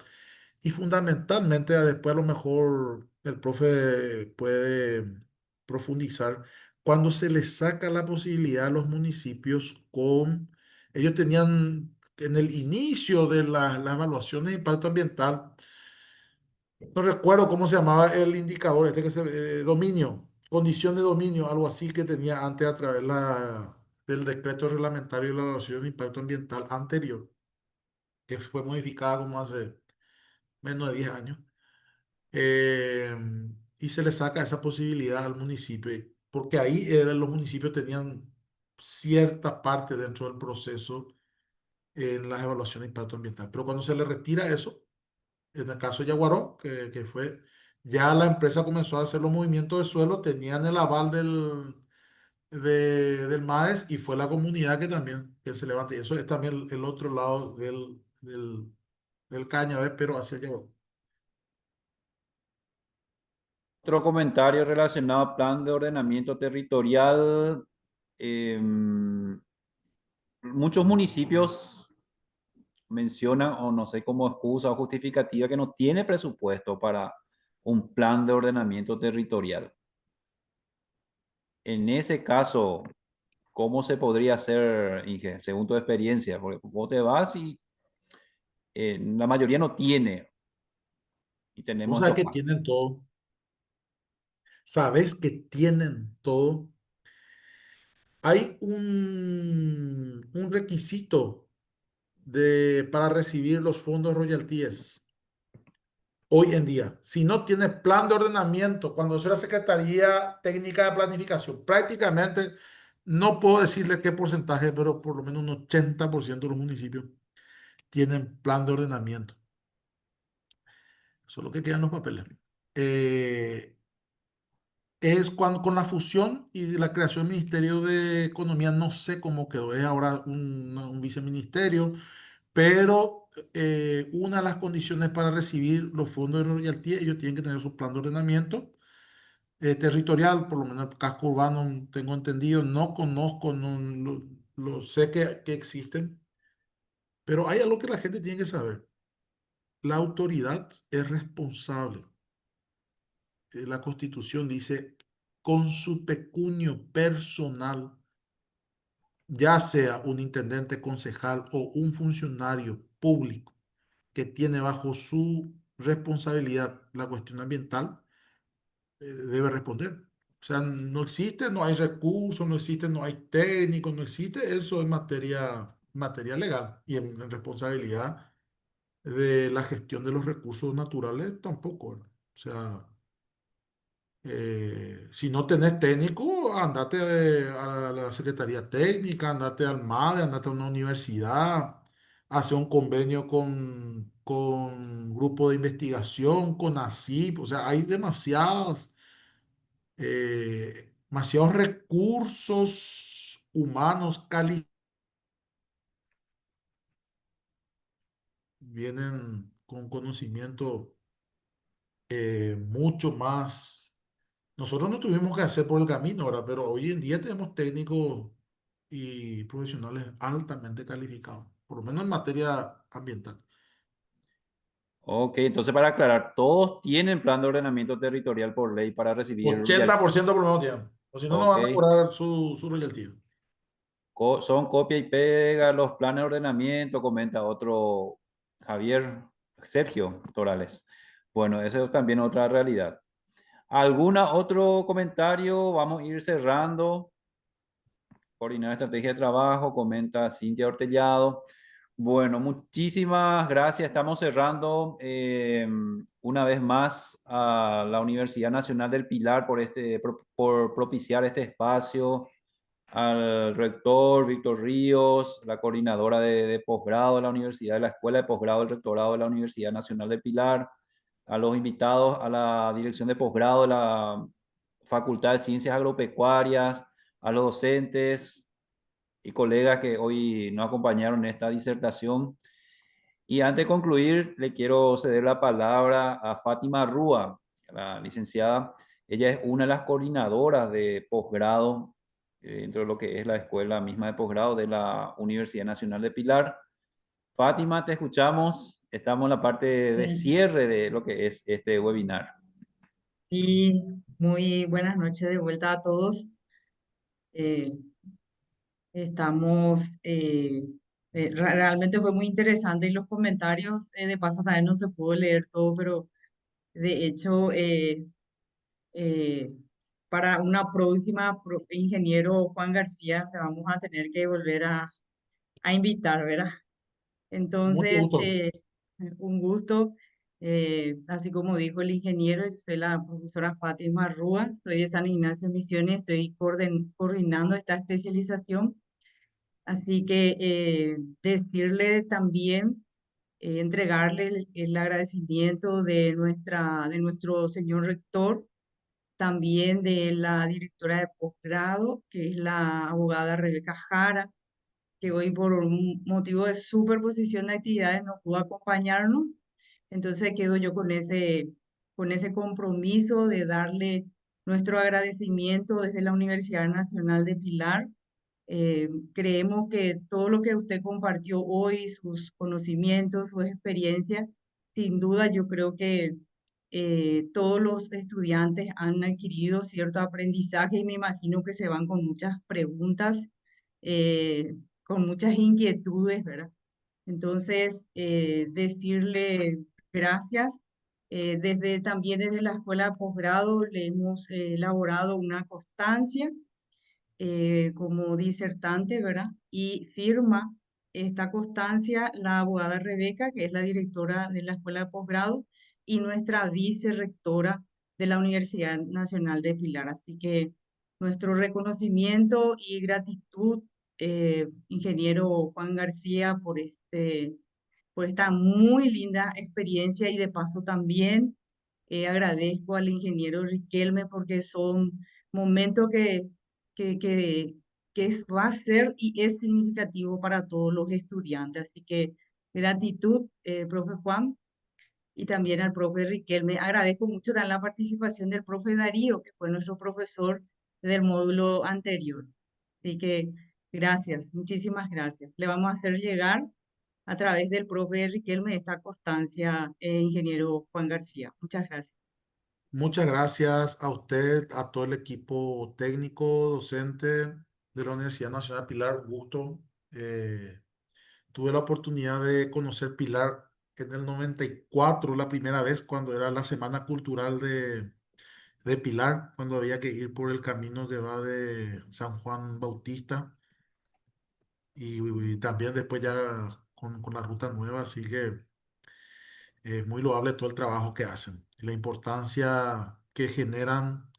Y fundamentalmente, después a lo mejor el profe puede profundizar, cuando se les saca la posibilidad a los municipios ellos tenían en el inicio de las evaluaciones de impacto ambiental, no recuerdo cómo se llamaba el indicador, dominio, condición de dominio, algo así que tenía antes a través del decreto reglamentario de la evaluación de impacto ambiental anterior, que fue modificada como hace menos de 10 años. eh, y se le saca esa posibilidad al municipio, porque ahí los municipios tenían cierta parte dentro del proceso en las evaluaciones de impacto ambiental. Pero cuando se le retira eso, en el caso de Yaguarón, que fue, ya la empresa comenzó a hacer los movimientos de suelo, tenían el aval del MAES y fue la comunidad que se levanta. Y eso es también el otro lado del Cañavé, pero hacia Yaguarón. Otro comentario relacionado al plan de ordenamiento territorial. Muchos municipios mencionan, o no sé, como excusa o justificativa, que no tiene presupuesto para un plan de ordenamiento territorial. En ese caso, ¿cómo se podría hacer, Inge, según tu experiencia? Porque vos te vas y la mayoría no tiene, y Vos tenemos sabés estos que casos. tienen todo. Sabés que tienen todo. Hay un requisito para recibir los fondos royalties hoy en día. Si no tienes plan de ordenamiento, cuando es la Secretaría Técnica de Planificación, prácticamente no puedo decirle qué porcentaje, pero por lo menos un 80% de los municipios tienen plan de ordenamiento. Solo que quedan los papeles. Eh, es cuando con la fusión y la creación del Ministerio de Economía, no sé cómo quedó, es ahora un viceministerio, pero una de las condiciones para recibir los fondos de royalties, ellos tienen que tener su plan de ordenamiento territorial, por lo menos el casco urbano, tengo entendido, no conozco, lo sé que existen, pero hay algo que la gente tiene que saber. La autoridad es responsable. La Constitución dice, con su pecunio personal, ya sea un intendente, concejal o un funcionario público que tiene bajo su responsabilidad la cuestión ambiental, debe responder. O sea, no existe, no hay recursos, no existe, no hay técnicos, no existe. Eso es materia legal y en responsabilidad de la gestión de los recursos naturales tampoco, ¿verdad? O sea, si no tenés técnico, andate a la Secretaría Técnica, andate al MADE, andate a una universidad, hace un convenio con grupo de investigación, con ASIP, o sea, hay demasiados recursos humanos vienen con conocimiento mucho más. Nosotros no tuvimos que hacer por el camino, ¿verdad? Pero hoy en día tenemos técnicos y profesionales altamente calificados, por lo menos en materia ambiental. Ok, entonces para aclarar, todos tienen plan de ordenamiento territorial por ley para recibir 80% por lo menos tienen. O si no, no Ok, van a cobrar su royalty. son copia y pega los planes de ordenamiento, comenta otro Javier Sergio Torales. Bueno, esa es también otra realidad. ¿Alguna otro comentario? Vamos a ir cerrando. Coordinar estrategia de trabajo, comenta Cintia Ortellado. Bueno, muchísimas gracias. Estamos cerrando una vez más a la Universidad Nacional del Pilar por propiciar este espacio, al rector Víctor Ríos, la coordinadora de posgrado de la Universidad, de la Escuela de Posgrado del Rectorado de la Universidad Nacional del Pilar, a los invitados a la dirección de posgrado de la Facultad de Ciencias Agropecuarias, a los docentes y colegas que hoy nos acompañaron en esta disertación. Y antes de concluir, le quiero ceder la palabra a Fátima Rúa, la licenciada. Ella es una de las coordinadoras de posgrado dentro de lo que es la escuela misma de posgrado de la Universidad Nacional de Pilar. Fátima, te escuchamos. Estamos en la parte de Sí, cierre de lo que es este webinar. sí, muy buenas noches de vuelta a todos. Eh, estamos, realmente fue muy interesante y los comentarios, de paso también no se pudo leer todo, pero de hecho, eh, para una próxima, ingeniero Juan García, te vamos a tener que volver a invitar, ¿verdad? Mucho Entonces, gusto. un gusto. Así como dijo el ingeniero, yo soy la profesora Fátima Rúa, soy de San Ignacio Misiones, estoy coordinando esta especialización. Así que decirle también, entregarle el agradecimiento de nuestro señor rector, también de la directora de posgrado, que es la abogada Rebeca Jara, que hoy por un motivo de superposición de actividades no pudo acompañarnos. Entonces quedo yo con ese compromiso de darle nuestro agradecimiento desde la Universidad Nacional de Pilar. Creemos que todo lo que usted compartió hoy, sus conocimientos, sus experiencias, sin duda yo creo que todos los estudiantes han adquirido cierto aprendizaje y me imagino que se van con muchas preguntas con muchas inquietudes, ¿verdad? Entonces, decirle gracias. También desde la escuela de posgrado le hemos elaborado una constancia como disertante, ¿verdad? Y firma esta constancia la abogada Rebeca, que es la directora de la escuela de posgrado, y nuestra vicerrectora de la Universidad Nacional de Pilar. Así que nuestro reconocimiento y gratitud, ingeniero Juan García, por esta muy linda experiencia, y de paso también agradezco al ingeniero Riquelme porque son momentos que, que, va a ser y es significativo para todos los estudiantes. Así que gratitud, profe Juan, y también al profe Riquelme. Agradezco mucho también la participación del profe Darío, que fue nuestro profesor del módulo anterior. Así que gracias, muchísimas gracias. Le vamos a hacer llegar a través del profe Riquelme esta constancia, ingeniero Juan García. Muchas gracias. Muchas gracias a usted, a todo el equipo técnico, docente de la Universidad Nacional Pilar. Gusto. Tuve la oportunidad de conocer Pilar en el 94, la primera vez, cuando era la Semana Cultural de Pilar, cuando había que ir por el camino que va de San Juan Bautista y también después ya con la ruta nueva. Así que muy loable todo el trabajo que hacen y la importancia que generan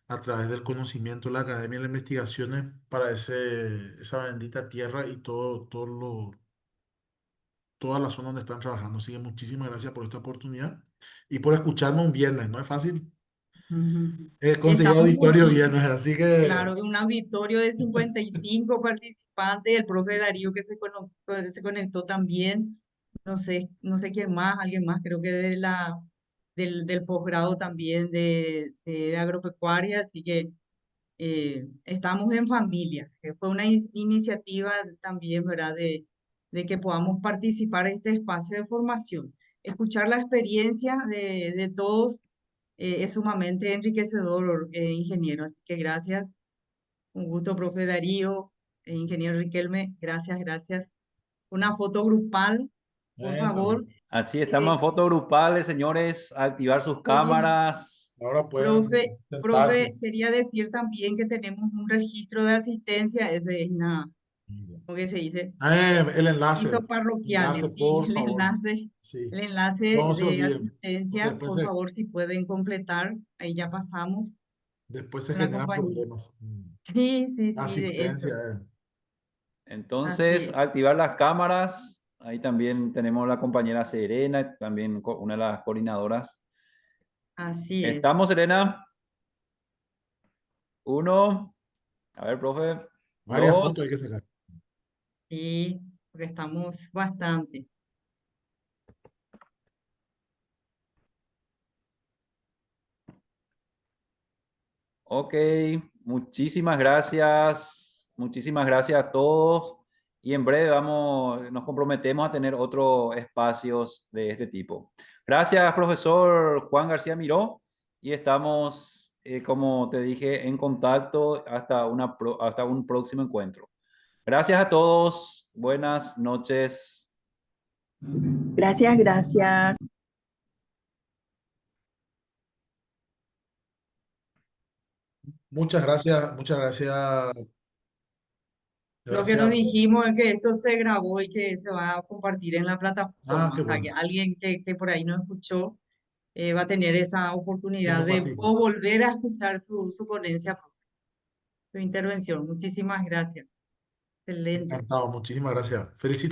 a través del conocimiento, la academia y las investigaciones para esa bendita tierra y toda la zona donde están trabajando. Así que muchísimas gracias por esta oportunidad y por escucharme un viernes. No es fácil Ujú. conseguir Estamos auditorio viernes, así que claro, de un auditorio de 55 participantes, el profe Darío que se conectó también, no sé quién más, alguien más, creo que del posgrado también de agropecuaria, así que estamos en familia, que fue una iniciativa también, ¿verdad?, de que podamos participar en este espacio de formación. Escuchar la experiencia de todos es sumamente enriquecedor, ingeniero, así que gracias. Un gusto, profe Darío, ingeniero Riquelme, gracias, gracias. Una foto grupal, por favor. Así estamos en fotos grupales, señores. Activar sus Oye, cámaras. ahora pueden profe, sentarse. quería decir también que tenemos un registro de asistencia, es ¿cómo que se dice? El Registro enlace, parroquial, sí, por favor. Sí, el enlace no se de olviden, porque asistencia, por favor, si pueden completar, ahí ya pasamos después se con la generan compañía. problemas. Sí, sí, sí, de Asistencia, eso. Así Entonces, es. activar las cámaras. Ahí también tenemos la compañera Serena, también una de las coordinadoras. Así es. ¿Estamos, Serena? 1. A ver, profe. varias fotos 2. hay que sacar. Sí, porque estamos bastante. Ok, muchísimas gracias. Muchísimas gracias a todos. Y en breve nos comprometemos a tener otros espacios de este tipo. Gracias, profesor Juan García Miró. Y estamos, como te dije, en contacto hasta un próximo encuentro. Gracias a todos. Buenas noches. Gracias, gracias. Muchas gracias, muchas gracias. Lo que nos Gracias. dijimos es que esto se grabó y que se va a compartir en la plataforma. Qué O sea, que bueno. alguien que por ahí no escuchó va a tener esa Que oportunidad de compartimos. volver a escuchar su ponencia, su intervención. Muchísimas gracias. Excelente. Encantado, muchísimas gracias. Felicitaciones.